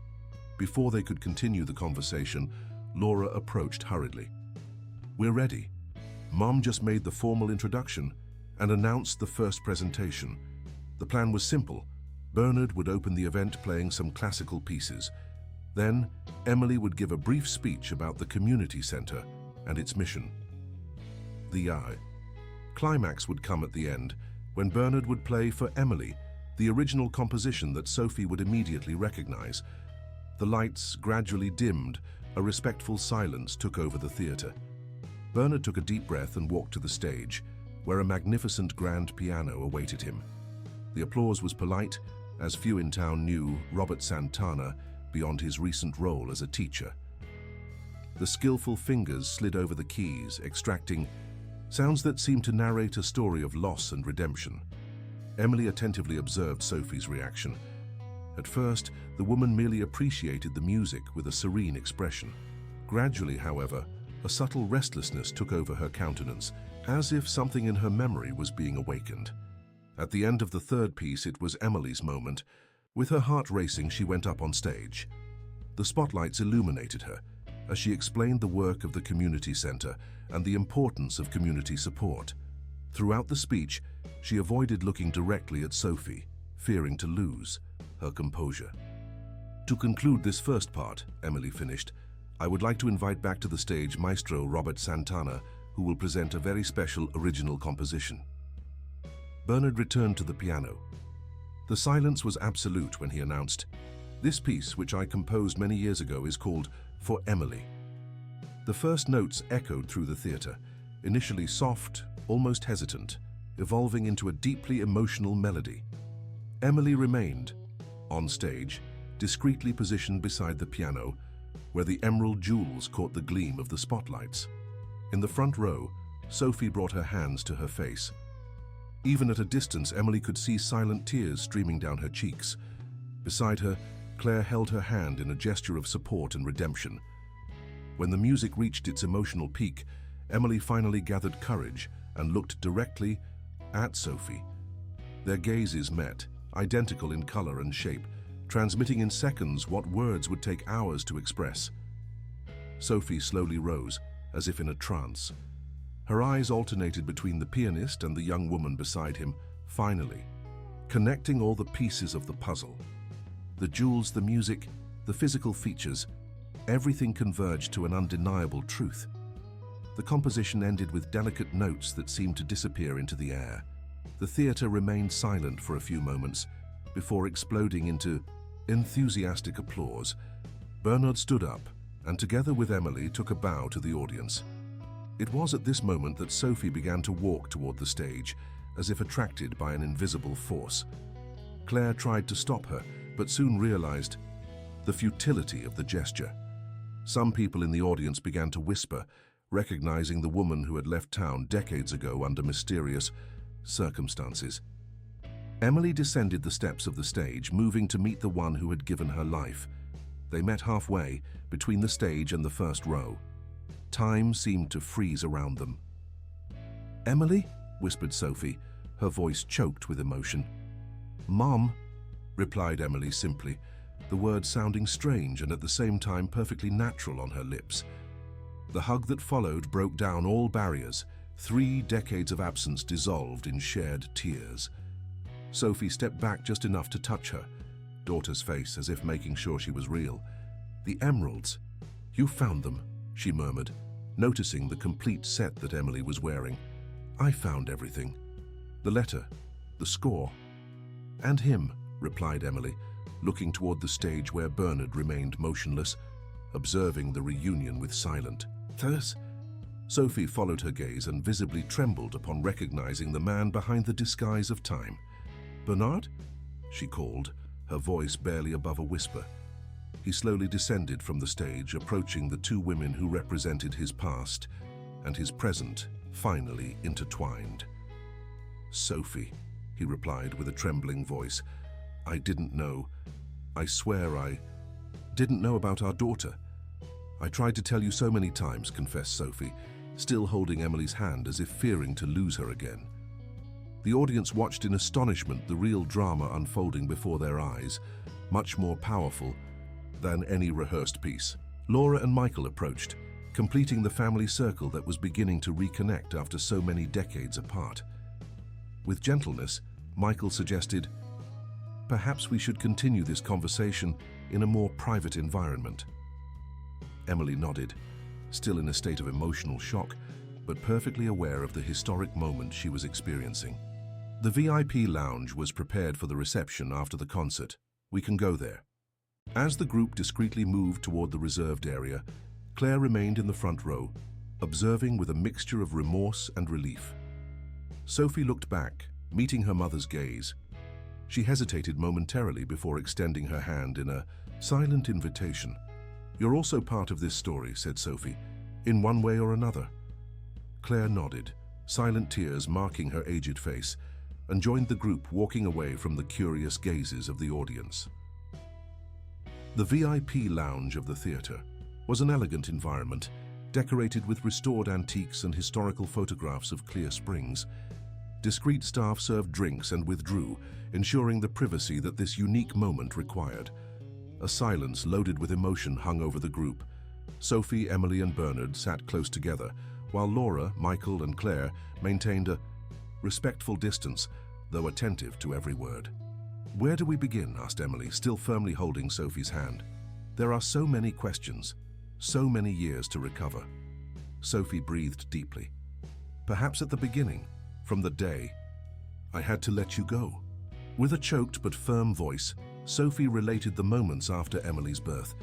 Before they could continue the conversation, Laura approached hurriedly. We're ready. Mom just made the formal introduction and announced the first presentation. The plan was simple. Bernard would open the event playing some classical pieces. Then, Emily would give a brief speech about the community center and its mission. The climax would come at the end, when Bernard would play for Emily, the original composition that Sophie would immediately recognize. The lights gradually dimmed, a respectful silence took over the theater. Bernard took a deep breath and walked to the stage. where a magnificent grand piano awaited him. The applause was polite, as few in town knew Robert Santana beyond his recent role as a teacher. The skillful fingers slid over the keys, extracting sounds that seemed to narrate a story of loss and redemption. Emily attentively observed Sophie's reaction. At first, the woman merely appreciated the music with a serene expression. Gradually, however, a subtle restlessness took over her countenance, as if something in her memory was being awakened. At the end of the third piece, it was Emily's moment. With her heart racing, she went up on stage. The spotlights illuminated her as she explained the work of the community center and the importance of community support. Throughout the speech, she avoided looking directly at Sophie, fearing to lose her composure. To conclude this first part, Emily finished, I would like to invite back to the stage Maestro Robert Santana, who will present a very special original composition. Bernard returned to the piano. The silence was absolute when he announced, "This piece, which I composed many years ago, is called For Emily." The first notes echoed through the theater, initially soft, almost hesitant, evolving into a deeply emotional melody. Emily remained, on stage, discreetly positioned beside the piano, where the emerald jewels caught the gleam of the spotlights. In the front row, Sophie brought her hands to her face. Even at a distance, Emily could see silent tears streaming down her cheeks. Beside her, Claire held her hand in a gesture of support and redemption. When the music reached its emotional peak, Emily finally gathered courage and looked directly at Sophie. Their gazes met, identical in color and shape, transmitting in seconds what words would take hours to express. Sophie slowly rose, as if in a trance. Her eyes alternated between the pianist and the young woman beside him, finally, connecting all the pieces of the puzzle. The jewels, the music, the physical features, everything converged to an undeniable truth. The composition ended with delicate notes that seemed to disappear into the air. The theater remained silent for a few moments before exploding into enthusiastic applause. Bernard stood up and, together with Emily, took a bow to the audience. It was at this moment that Sophie began to walk toward the stage, as if attracted by an invisible force. Claire tried to stop her, but soon realized the futility of the gesture. Some people in the audience began to whisper, recognizing the woman who had left town decades ago under mysterious circumstances. Emily descended the steps of the stage, moving to meet the one who had given her life. They met halfway, between the stage and the first row. Time seemed to freeze around them. "Emily?" whispered Sophie, her voice choked with emotion. "Mom," replied Emily simply, the words sounding strange and at the same time perfectly natural on her lips. The hug that followed broke down all barriers. 3 decades of absence dissolved in shared tears. Sophie stepped back just enough to touch her daughter's face, as if making sure she was real. "The emeralds. You found them," she murmured, noticing the complete set that Emily was wearing. "I found everything. The letter, the score." "And him," replied Emily, looking toward the stage where Bernard remained motionless, observing the reunion with silent thirst. Sophie followed her gaze and visibly trembled upon recognizing the man behind the disguise of time. "Bernard?" she called, her voice barely above a whisper. He slowly descended from the stage, approaching the 2 women who represented his past and his present, finally intertwined. "Sophie," he replied with a trembling voice, "I didn't know. I swear I didn't know about our daughter. I tried to tell you so many times," confessed Sophie, still holding Emily's hand as if fearing to lose her again. The audience watched in astonishment, the real drama unfolding before their eyes, much more powerful than any rehearsed piece. Laura and Michael approached, completing the family circle that was beginning to reconnect after so many decades apart. With gentleness, Michael suggested, "Perhaps we should continue this conversation in a more private environment." Emily nodded, still in a state of emotional shock, but perfectly aware of the historic moment she was experiencing. The VIP lounge was prepared for the reception after the concert. "We can go there." As the group discreetly moved toward the reserved area, Claire remained in the front row, observing with a mixture of remorse and relief. Sophie looked back, meeting her mother's gaze. She hesitated momentarily before extending her hand in a silent invitation. "You're also part of this story," said Sophie, "in one way or another." Claire nodded, silent tears marking her aged face, and joined the group walking away from the curious gazes of the audience. The VIP lounge of the theatre was an elegant environment, decorated with restored antiques and historical photographs of Clear Springs. Discreet staff served drinks and withdrew, ensuring the privacy that this unique moment required. A silence loaded with emotion hung over the group. Sophie, Emily, and Bernard sat close together, while Laura, Michael, and Claire maintained a respectful distance, though attentive to every word. "Where do we begin?" asked Emily, still firmly holding Sophie's hand. "There are so many questions, so many years to recover." Sophie breathed deeply. "Perhaps at the beginning, from the day I had to let you go." With a choked but firm voice, Sophie related the moments after Emily's birth.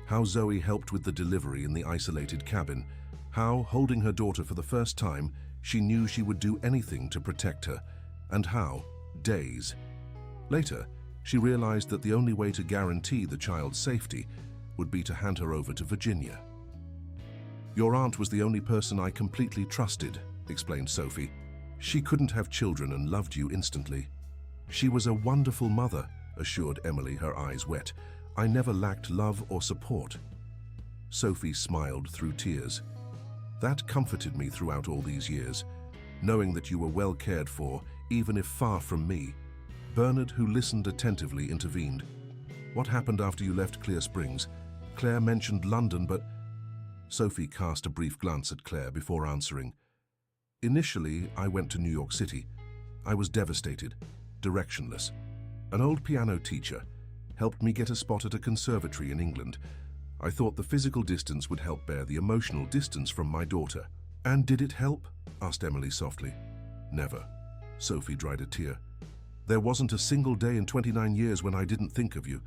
How Zoe helped with the delivery in the isolated cabin, how, holding her daughter for the first time, she knew she would do anything to protect her, and how, days later, she realized that the only way to guarantee the child's safety would be to hand her over to Virginia. "Your aunt was the only person I completely trusted," explained Sophie. "She couldn't have children and loved you instantly." "She was a wonderful mother," assured Emily, her eyes wet. "I never lacked love or support." Sophie smiled through tears. "That comforted me throughout all these years, knowing that you were well cared for, even if far from me." Bernard, who listened attentively, intervened. "What happened after you left Clear Springs? Claire mentioned London, but—" Sophie cast a brief glance at Claire before answering. "Initially, I went to New York City. I was devastated, directionless. An old piano teacher helped me get a spot at a conservatory in England. I thought the physical distance would help bear the emotional distance from my daughter." "And did it help?" asked Emily softly. "Never." Sophie dried a tear. "There wasn't a single day in 29 years when I didn't think of you.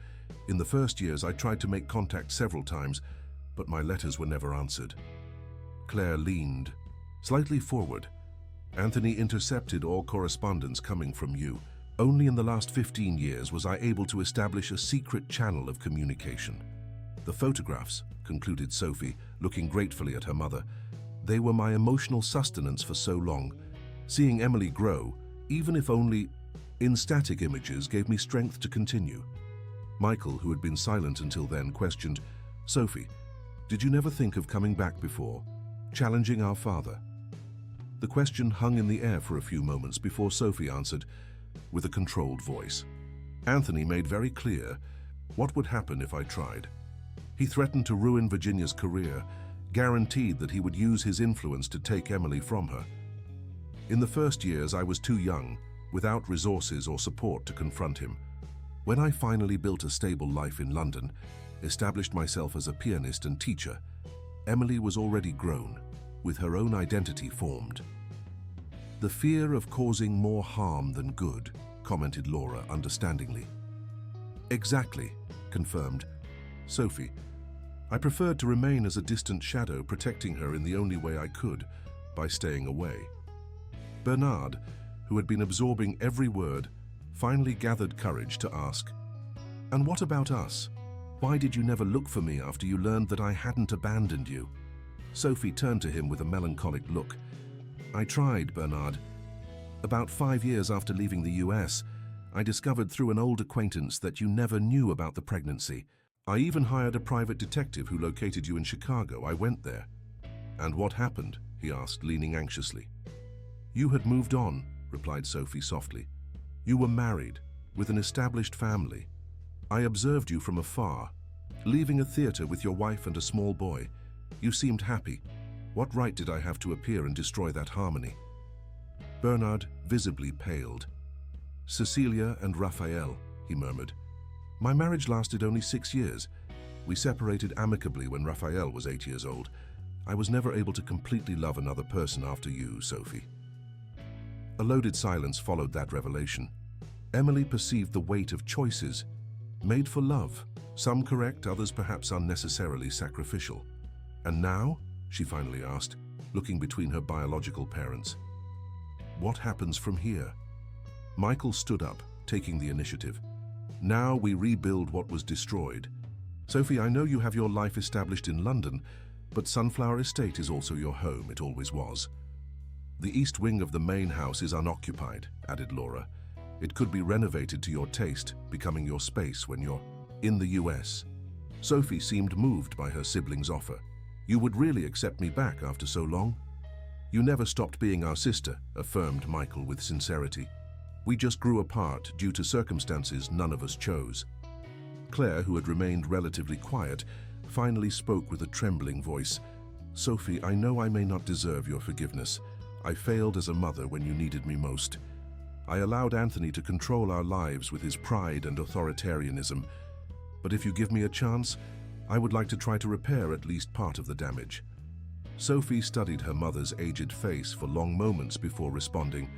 In the first years, I tried to make contact several times, but my letters were never answered." Claire leaned slightly forward. "Anthony intercepted all correspondence coming from you. Only in the last 15 years was I able to establish a secret channel of communication. The photographs," concluded Sophie, looking gratefully at her mother, "they were my emotional sustenance for so long. Seeing Emily grow, even if only in static images, gave me strength to continue." Michael, who had been silent until then, questioned, "Sophie, did you never think of coming back before, challenging our father?" The question hung in the air for a few moments before Sophie answered with a controlled voice. "Anthony made very clear what would happen if I tried. He threatened to ruin Virginia's career, guaranteed that he would use his influence to take Emily from her. In the first years, I was too young, without resources or support to confront him. When I finally built a stable life in London, established myself as a pianist and teacher, Emily was already grown, with her own identity formed." "The fear of causing more harm than good," commented Laura understandingly. "Exactly," confirmed Sophie. "I preferred to remain as a distant shadow, protecting her in the only way I could, by staying away." Bernard, who had been absorbing every word, finally gathered courage to ask, "And what about us? Why did you never look for me after you learned that I hadn't abandoned you?" Sophie turned to him with a melancholic look. "I tried, Bernard. About 5 years after leaving the US, I discovered through an old acquaintance that you never knew about the pregnancy. I even hired a private detective who located you in Chicago. I went there." "And what happened?" he asked, leaning anxiously. "You had moved on," replied Sophie softly. "You were married, with an established family. I observed you from afar, leaving a theater with your wife and a small boy. You seemed happy. What right did I have to appear and destroy that harmony?" Bernard visibly paled. "Cecilia and Raphael," he murmured. "My marriage lasted only 6 years. We separated amicably when Raphael was 8 years old. I was never able to completely love another person after you, Sophie." A loaded silence followed that revelation. Emily perceived the weight of choices, made for love, some correct, others perhaps unnecessarily sacrificial. "And now?" she finally asked, looking between her biological parents. What happens from here? Michael stood up, taking the initiative. Now we rebuild what was destroyed. Sophie, I know you have your life established in London, but Sunflower Estate is also your home, it always was. The east wing of the main house is unoccupied, added Laura. It could be renovated to your taste, becoming your space when you're in the US. Sophie seemed moved by her sibling's offer. You would really accept me back after so long? You never stopped being our sister, affirmed Michael with sincerity. We just grew apart due to circumstances none of us chose. Claire, who had remained relatively quiet, finally spoke with a trembling voice. Sophie, I know I may not deserve your forgiveness. I failed as a mother when you needed me most. I allowed Anthony to control our lives with his pride and authoritarianism. But if you give me a chance, I would like to try to repair at least part of the damage. Sophie studied her mother's aged face for long moments before responding.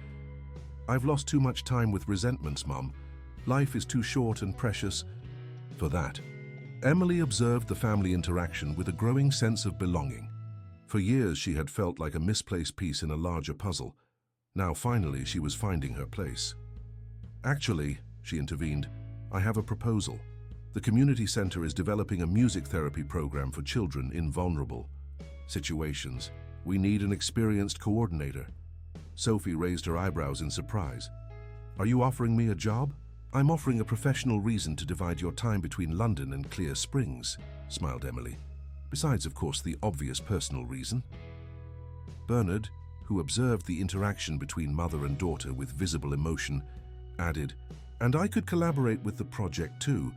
I've lost too much time with resentments, Mum. Life is too short and precious for that. Emily observed the family interaction with a growing sense of belonging. For years she had felt like a misplaced piece in a larger puzzle. Now finally she was finding her place. Actually, she intervened, I have a proposal. The community center is developing a music therapy program for children in vulnerable situations. We need an experienced coordinator. Sophie raised her eyebrows in surprise. Are you offering me a job? I'm offering a professional reason to divide your time between London and Clear Springs, smiled Emily. Besides, of course, the obvious personal reason. Bernard, who observed the interaction between mother and daughter with visible emotion, added, and I could collaborate with the project too.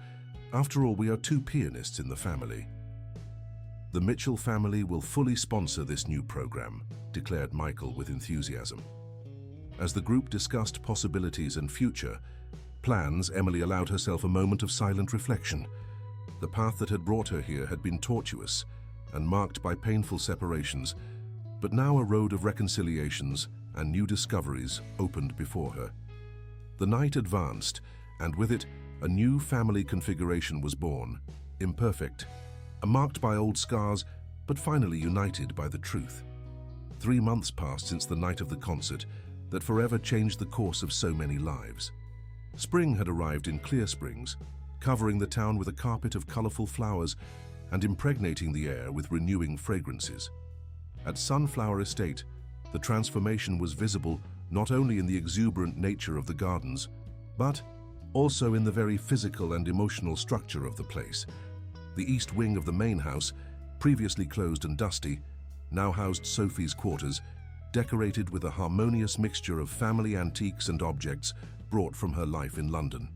After all, we are two pianists in the family. The Mitchell family will fully sponsor this new program, declared Michael with enthusiasm. As the group discussed possibilities and future plans, Emily allowed herself a moment of silent reflection. The path that had brought her here had been tortuous and marked by painful separations, but now a road of reconciliations and new discoveries opened before her. The night advanced, and with it, a new family configuration was born, imperfect, marked by old scars, but finally united by the truth. 3 months passed since the night of the concert that forever changed the course of so many lives. Spring had arrived in Clear Springs, covering the town with a carpet of colorful flowers and impregnating the air with renewing fragrances. At Sunflower Estate, the transformation was visible not only in the exuberant nature of the gardens, but also in the very physical and emotional structure of the place. The east wing of the main house, previously closed and dusty, now housed Sophie's quarters, decorated with a harmonious mixture of family antiques and objects brought from her life in London.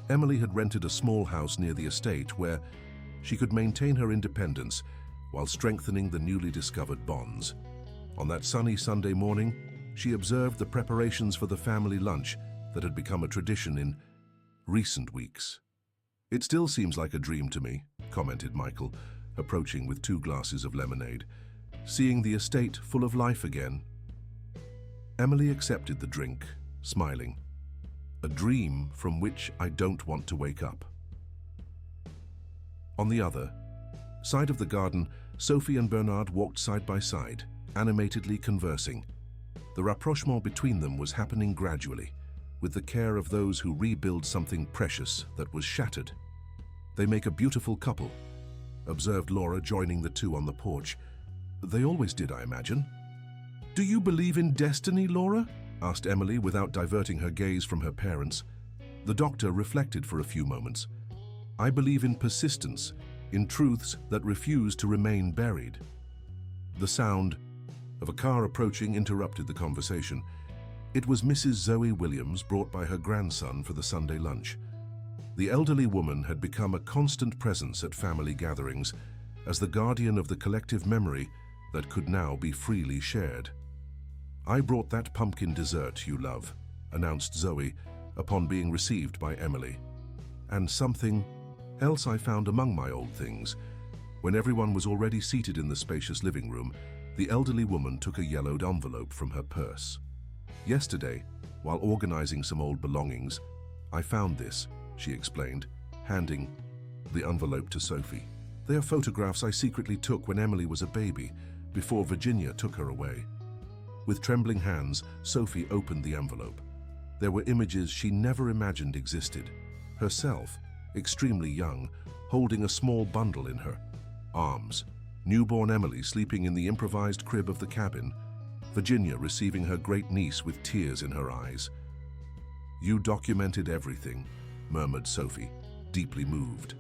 Emily had rented a small house near the estate where she could maintain her independence while strengthening the newly discovered bonds. On that sunny Sunday morning, she observed the preparations for the family lunch that had become a tradition in recent weeks. It still seems like a dream to me, commented Michael, approaching with 2 glasses of lemonade. Seeing the estate full of life again. Emily accepted the drink, smiling. A dream from which I don't want to wake up. On the other side of the garden, Sophie and Bernard walked side by side, animatedly conversing. The rapprochement between them was happening gradually, with the care of those who rebuild something precious that was shattered. They make a beautiful couple, observed Laura, joining the two on the porch. They always did, I imagine. Do you believe in destiny, Laura? Asked Emily without diverting her gaze from her parents. The doctor reflected for a few moments. I believe in persistence, in truths that refuse to remain buried. The sound of a car approaching interrupted the conversation. It was Mrs. Zoe Williams, brought by her grandson for the Sunday lunch. The elderly woman had become a constant presence at family gatherings as the guardian of the collective memory that could now be freely shared. I brought that pumpkin dessert you love, announced Zoe upon being received by Emily. And something else I found among my old things. When everyone was already seated in the spacious living room, the elderly woman took a yellowed envelope from her purse. Yesterday, while organizing some old belongings, I found this, she explained, handing the envelope to Sophie. They are photographs I secretly took when Emily was a baby, before Virginia took her away. With trembling hands, Sophie opened the envelope. There were images she never imagined existed. Herself, extremely young, holding a small bundle in her arms. Newborn Emily sleeping in the improvised crib of the cabin. Virginia receiving her great niece with tears in her eyes. "You documented everything," murmured Sophie, deeply moved.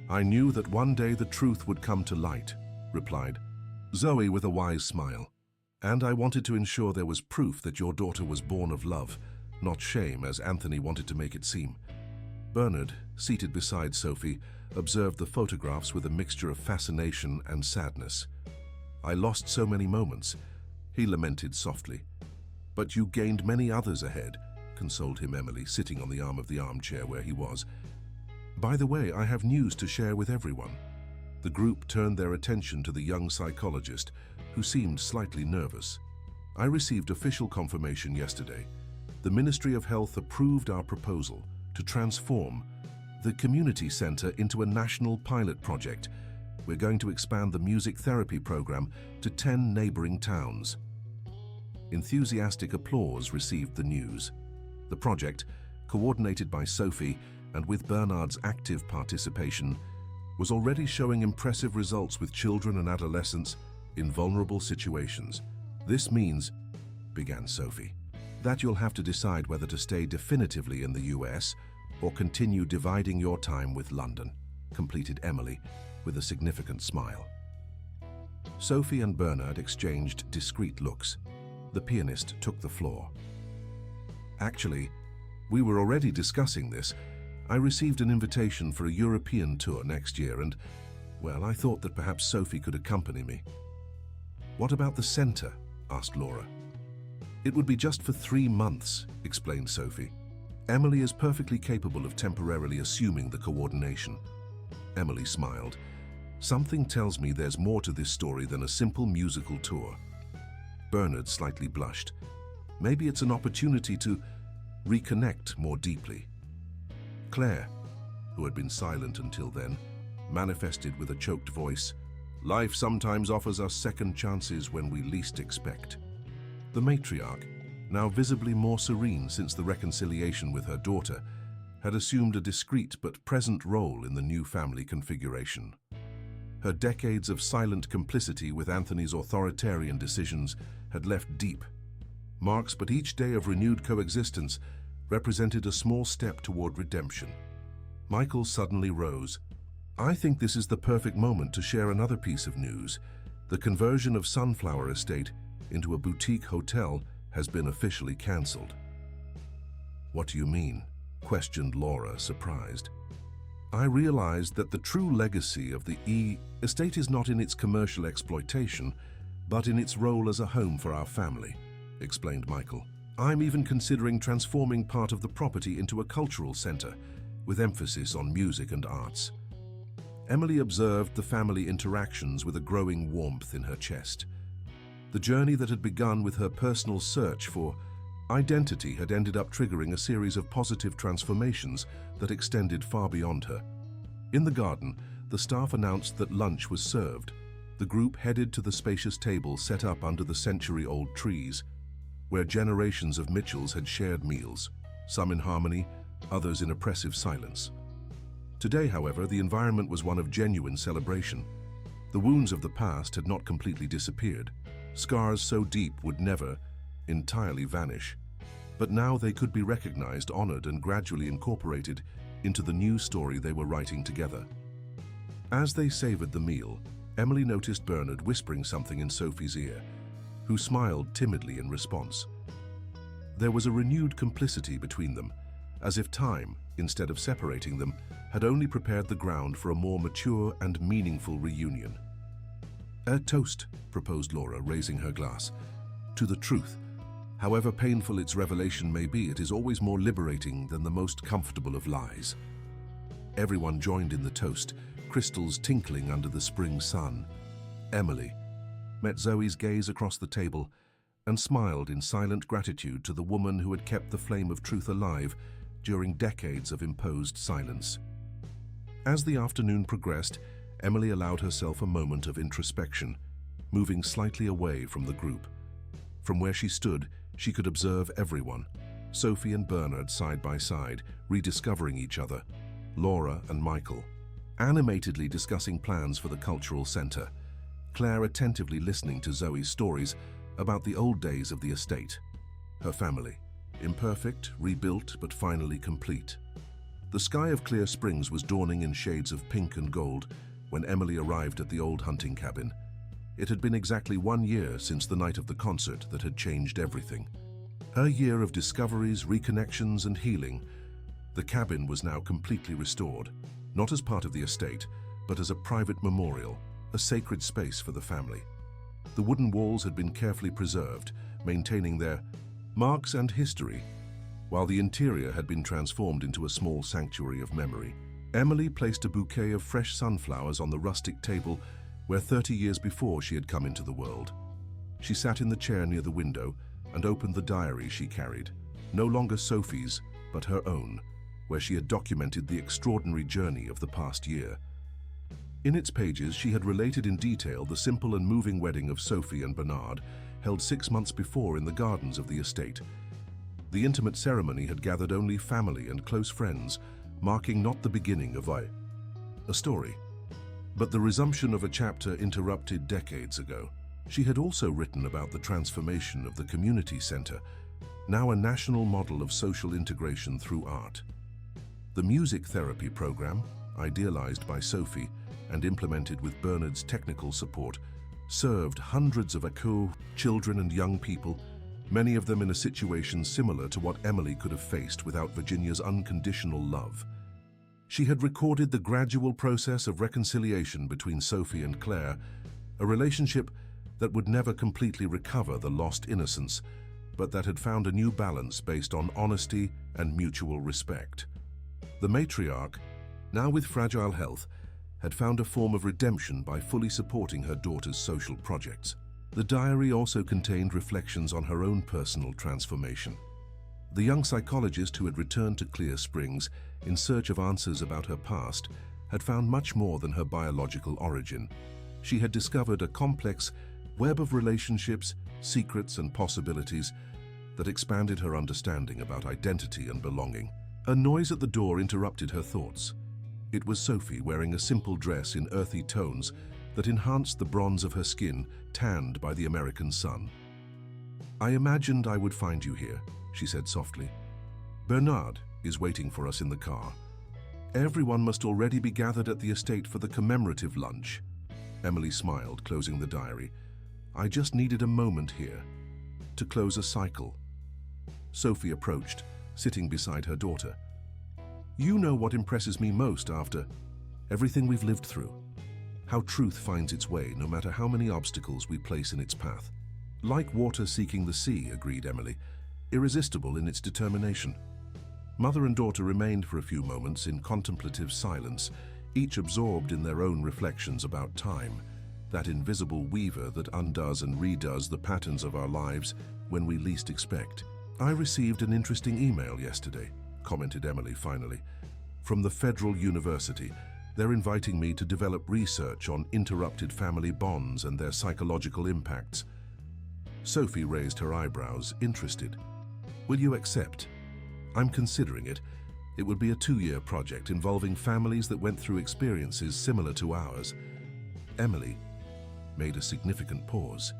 "I knew that one day the truth would come to light," replied Zoe with a wise smile. "And I wanted to ensure there was proof that your daughter was born of love, not shame, as Anthony wanted to make it seem." Bernard, seated beside Sophie, observed the photographs with a mixture of fascination and sadness. "I lost so many moments," he lamented softly. "But you gained many others ahead," consoled him Emily, sitting on the arm of the armchair where he was. "By the way, I have news to share with everyone." The group turned their attention to the young psychologist, who seemed slightly nervous. "I received official confirmation yesterday. The Ministry of Health approved our proposal to transform the community center into a national pilot project. We're going to expand the music therapy program to 10 neighboring towns." Enthusiastic applause received the news. The project, coordinated by Sophie and with Bernard's active participation, was already showing impressive results with children and adolescents in vulnerable situations. "This means," began Sophie, "that you'll have to decide whether to stay definitively in the US or continue dividing your time with London," completed Emily with a significant smile. Sophie and Bernard exchanged discreet looks. The pianist took the floor. "Actually, we were already discussing this. I received an invitation for a European tour next year and, well, I thought that perhaps Sophie could accompany me." "What about the center?" asked Laura. "It would be just for 3 months," explained Sophie. "Emily is perfectly capable of temporarily assuming the coordination." Emily smiled. "Something tells me there's more to this story than a simple musical tour." Bernard slightly blushed. "Maybe it's an opportunity to reconnect more deeply." Claire, who had been silent until then, manifested with a choked voice, "Life sometimes offers us second chances when we least expect." The matriarch, now visibly more serene since the reconciliation with her daughter, had assumed a discreet but present role in the new family configuration. Her decades of silent complicity with Anthony's authoritarian decisions had left deep marks, but each day of renewed coexistence represented a small step toward redemption. Michael suddenly rose. "I think this is the perfect moment to share another piece of news. The conversion of Sunflower Estate into a boutique hotel has been officially cancelled." "What do you mean?" questioned Laura, surprised. "I realized that the true legacy of the estate is not in its commercial exploitation, but in its role as a home for our family," explained Michael. "I'm even considering transforming part of the property into a cultural center, with emphasis on music and arts." Emily observed the family interactions with a growing warmth in her chest. The journey that had begun with her personal search for identity had ended up triggering a series of positive transformations that extended far beyond her. In the garden, the staff announced that lunch was served. The group headed to the spacious table set up under the century-old trees, where generations of Mitchells had shared meals, some in harmony, others in oppressive silence. Today, however, the environment was one of genuine celebration. The wounds of the past had not completely disappeared. Scars so deep would never entirely vanish. But now they could be recognized, honored, and gradually incorporated into the new story they were writing together. As they savored the meal, Emily noticed Bernard whispering something in Sophie's ear, who smiled timidly in response. There was a renewed complicity between them, as if time, instead of separating them, had only prepared the ground for a more mature and meaningful reunion. "A toast," proposed Laura, raising her glass. "To the truth. However painful its revelation may be, it is always more liberating than the most comfortable of lies." Everyone joined in the toast, crystals tinkling under the spring sun. Emily met Zoe's gaze across the table and smiled in silent gratitude to the woman who had kept the flame of truth alive during decades of imposed silence. As the afternoon progressed, Emily allowed herself a moment of introspection, moving slightly away from the group. From where she stood, she could observe everyone. Sophie and Bernard side by side, rediscovering each other. Laura and Michael, animatedly discussing plans for the cultural center. Claire attentively listening to Zoe's stories about the old days of the estate. Her family, imperfect, rebuilt, but finally complete. The sky of Clear Springs was dawning in shades of pink and gold when Emily arrived at the old hunting cabin. It had been exactly 1 year since the night of the concert that had changed everything. Her year of discoveries, reconnections, and healing. The cabin was now completely restored, not as part of the estate, but as a private memorial, a sacred space for the family. The wooden walls had been carefully preserved, maintaining their marks and history, while the interior had been transformed into a small sanctuary of memory. Emily placed a bouquet of fresh sunflowers on the rustic table where 30 years before she had come into the world. She sat in the chair near the window and opened the diary she carried, no longer Sophie's, but her own, where she had documented the extraordinary journey of the past year. In its pages, she had related in detail the simple and moving wedding of Sophie and Bernard, held 6 months before in the gardens of the estate. The intimate ceremony had gathered only family and close friends, marking not the beginning of a story, but the resumption of a chapter interrupted decades ago. She had also written about the transformation of the community center, now a national model of social integration through art. The music therapy program, idealized by Sophie and implemented with Bernard's technical support, served hundreds of ACO children and young people, many of them in a situation similar to what Emily could have faced without Virginia's unconditional love. She had recorded the gradual process of reconciliation between Sophie and Claire, a relationship that would never completely recover the lost innocence, but that had found a new balance based on honesty and mutual respect. The matriarch, now with fragile health, had found a form of redemption by fully supporting her daughter's social projects. The diary also contained reflections on her own personal transformation. The young psychologist who had returned to Clear Springs in search of answers about her past had found much more than her biological origin. She had discovered a complex web of relationships, secrets, and possibilities that expanded her understanding about identity and belonging. A noise at the door interrupted her thoughts. It was Sophie wearing a simple dress in earthy tones that enhanced the bronze of her skin, tanned by the American sun. "I imagined I would find you here," she said softly. "Bernard is waiting for us in the car. Everyone must already be gathered at the estate for the commemorative lunch." Emily smiled, closing the diary. "I just needed a moment here to close a cycle." Sophie approached, sitting beside her daughter. "You know what impresses me most after everything we've lived through. How truth finds its way no matter how many obstacles we place in its path. Like water seeking the sea," agreed Emily, irresistible in its determination. Mother and daughter remained for a few moments in contemplative silence, each absorbed in their own reflections about time, that invisible weaver that undoes and redoes the patterns of our lives when we least expect. "I received an interesting email yesterday," commented Emily finally, "from the Federal University. They're inviting me to develop research on interrupted family bonds and their psychological impacts." Sophie raised her eyebrows, interested. "Will you accept?" "I'm considering it. It would be a 2-year project involving families that went through experiences similar to ours." Emily made a significant pause.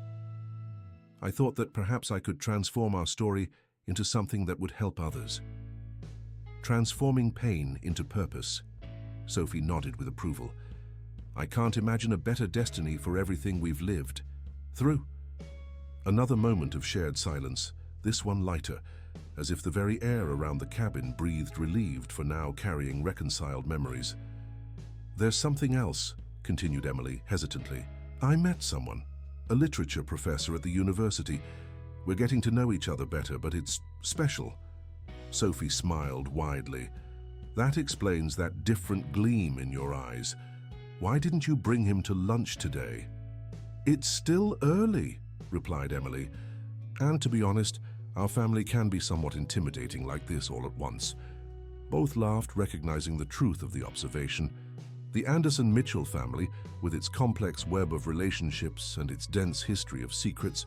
"I thought that perhaps I could transform our story into something that would help others." Transforming pain into purpose. Sophie nodded with approval. "I can't imagine a better destiny for everything we've lived through." Another moment of shared silence, this one lighter, as if the very air around the cabin breathed relieved for now carrying reconciled memories. "There's something else," continued Emily hesitantly. "I met someone, a literature professor at the university. We're getting to know each other better, but it's special." Sophie smiled widely. "That explains that different gleam in your eyes. Why didn't you bring him to lunch today?" "It's still early," replied Emily. "And to be honest, our family can be somewhat intimidating like this all at once." Both laughed, recognizing the truth of the observation. The Anderson-Mitchell family, with its complex web of relationships and its dense history of secrets,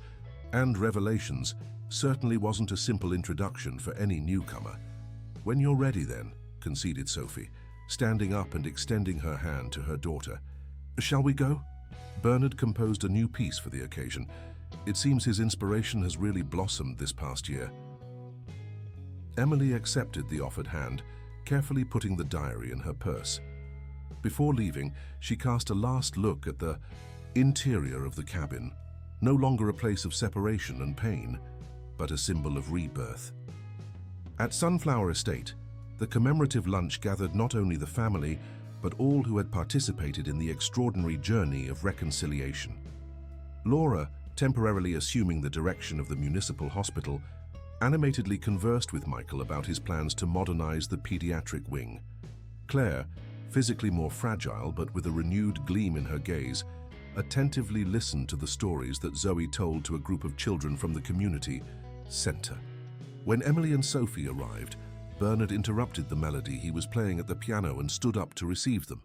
And Revelations certainly wasn't a simple introduction for any newcomer. "When you're ready then," conceded Sophie, standing up and extending her hand to her daughter. "Shall we go?" Bernard composed a new piece for the occasion. It seems his inspiration has really blossomed this past year. Emily accepted the offered hand, carefully putting the diary in her purse. Before leaving, she cast a last look at the interior of the cabin, no longer a place of separation and pain, but a symbol of rebirth. At Sunflower Estate, the commemorative lunch gathered not only the family, but all who had participated in the extraordinary journey of reconciliation. Laura, temporarily assuming the direction of the municipal hospital, animatedly conversed with Michael about his plans to modernize the pediatric wing. Claire, physically more fragile but with a renewed gleam in her gaze, attentively listened to the stories that Zoe told to a group of children from the community center. When Emily and Sophie arrived, Bernard interrupted the melody he was playing at the piano and stood up to receive them.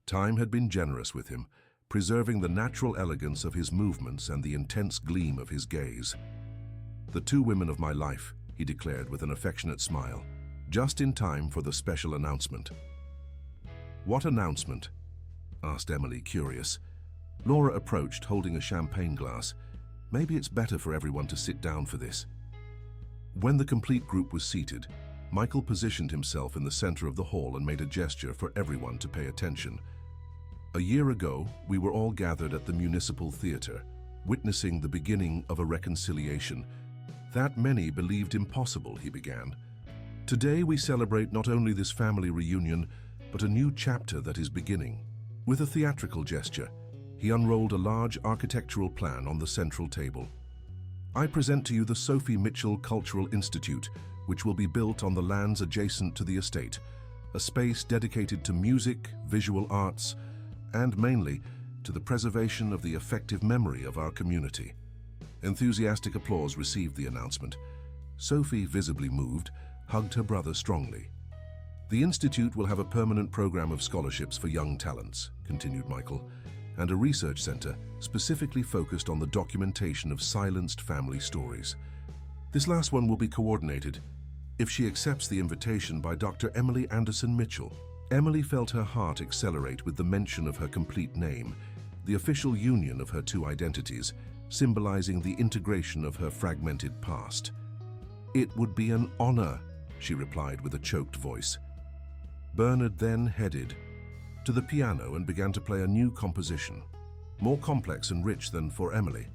Time had been generous with him, preserving the natural elegance of his movements and the intense gleam of his gaze. "The two women of my life," he declared with an affectionate smile, just in time for the special announcement. "What announcement?" asked Emily, curious. Laura approached, holding a champagne glass. "Maybe it's better for everyone to sit down for this." When the complete group was seated, Michael positioned himself in the center of the hall and made a gesture for everyone to pay attention. "A year ago, we were all gathered at the Municipal Theater, witnessing the beginning of a reconciliation that many believed impossible," he began. "Today we celebrate not only this family reunion, but a new chapter that is beginning." With a theatrical gesture, he unrolled a large architectural plan on the central table. "I present to you the Sophie Mitchell Cultural Institute, which will be built on the lands adjacent to the estate, a space dedicated to music, visual arts, and mainly to the preservation of the effective memory of our community." Enthusiastic applause received the announcement. Sophie, visibly moved, hugged her brother strongly. "The Institute will have a permanent program of scholarships for young talents," continued Michael, "and a research center specifically focused on the documentation of silenced family stories. This last one will be coordinated, if she accepts the invitation, by Dr. Emily Anderson Mitchell." Emily felt her heart accelerate with the mention of her complete name, the official union of her two identities, symbolizing the integration of her fragmented past. "It would be an honor," she replied with a choked voice. Bernard then headed to the piano and began to play a new composition, more complex and rich than for Emily,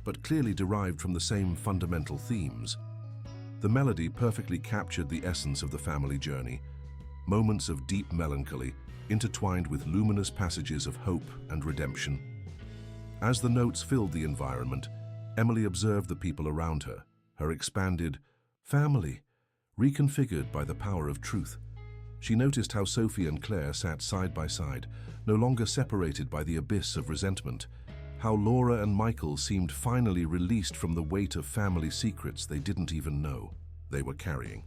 but clearly derived from the same fundamental themes. The melody perfectly captured the essence of the family journey, moments of deep melancholy intertwined with luminous passages of hope and redemption. As the notes filled the environment, Emily observed the people around her, her expanded family, reconfigured by the power of truth. She noticed how Sophie and Claire sat side by side, no longer separated by the abyss of resentment, how Laura and Michael seemed finally released from the weight of family secrets they didn't even know they were carrying.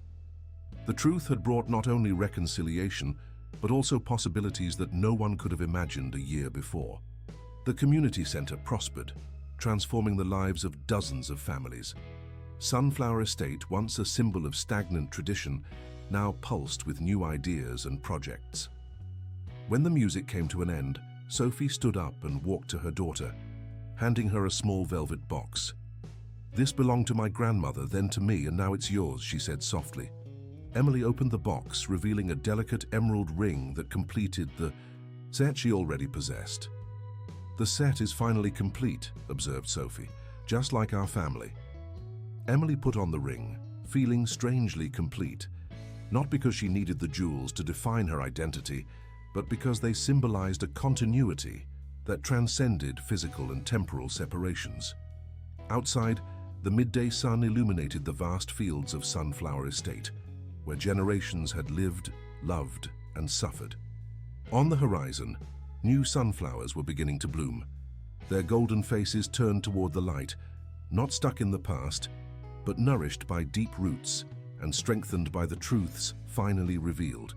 The truth had brought not only reconciliation, but also possibilities that no one could have imagined a year before. The community center prospered, transforming the lives of dozens of families. Sunflower Estate, once a symbol of stagnant tradition, now pulsed with new ideas and projects. When the music came to an end, Sophie stood up and walked to her daughter, handing her a small velvet box. "This belonged to my grandmother, then to me, and now it's yours," she said softly. Emily opened the box, revealing a delicate emerald ring that completed the set she already possessed. "The set is finally complete," observed Sophie, "just like our family." Emily put on the ring, feeling strangely complete, not because she needed the jewels to define her identity, but because they symbolized a continuity that transcended physical and temporal separations. Outside, the midday sun illuminated the vast fields of Sunflower Estate, where generations had lived, loved, and suffered. On the horizon, new sunflowers were beginning to bloom, their golden faces turned toward the light, not stuck in the past, but nourished by deep roots and strengthened by the truths finally revealed.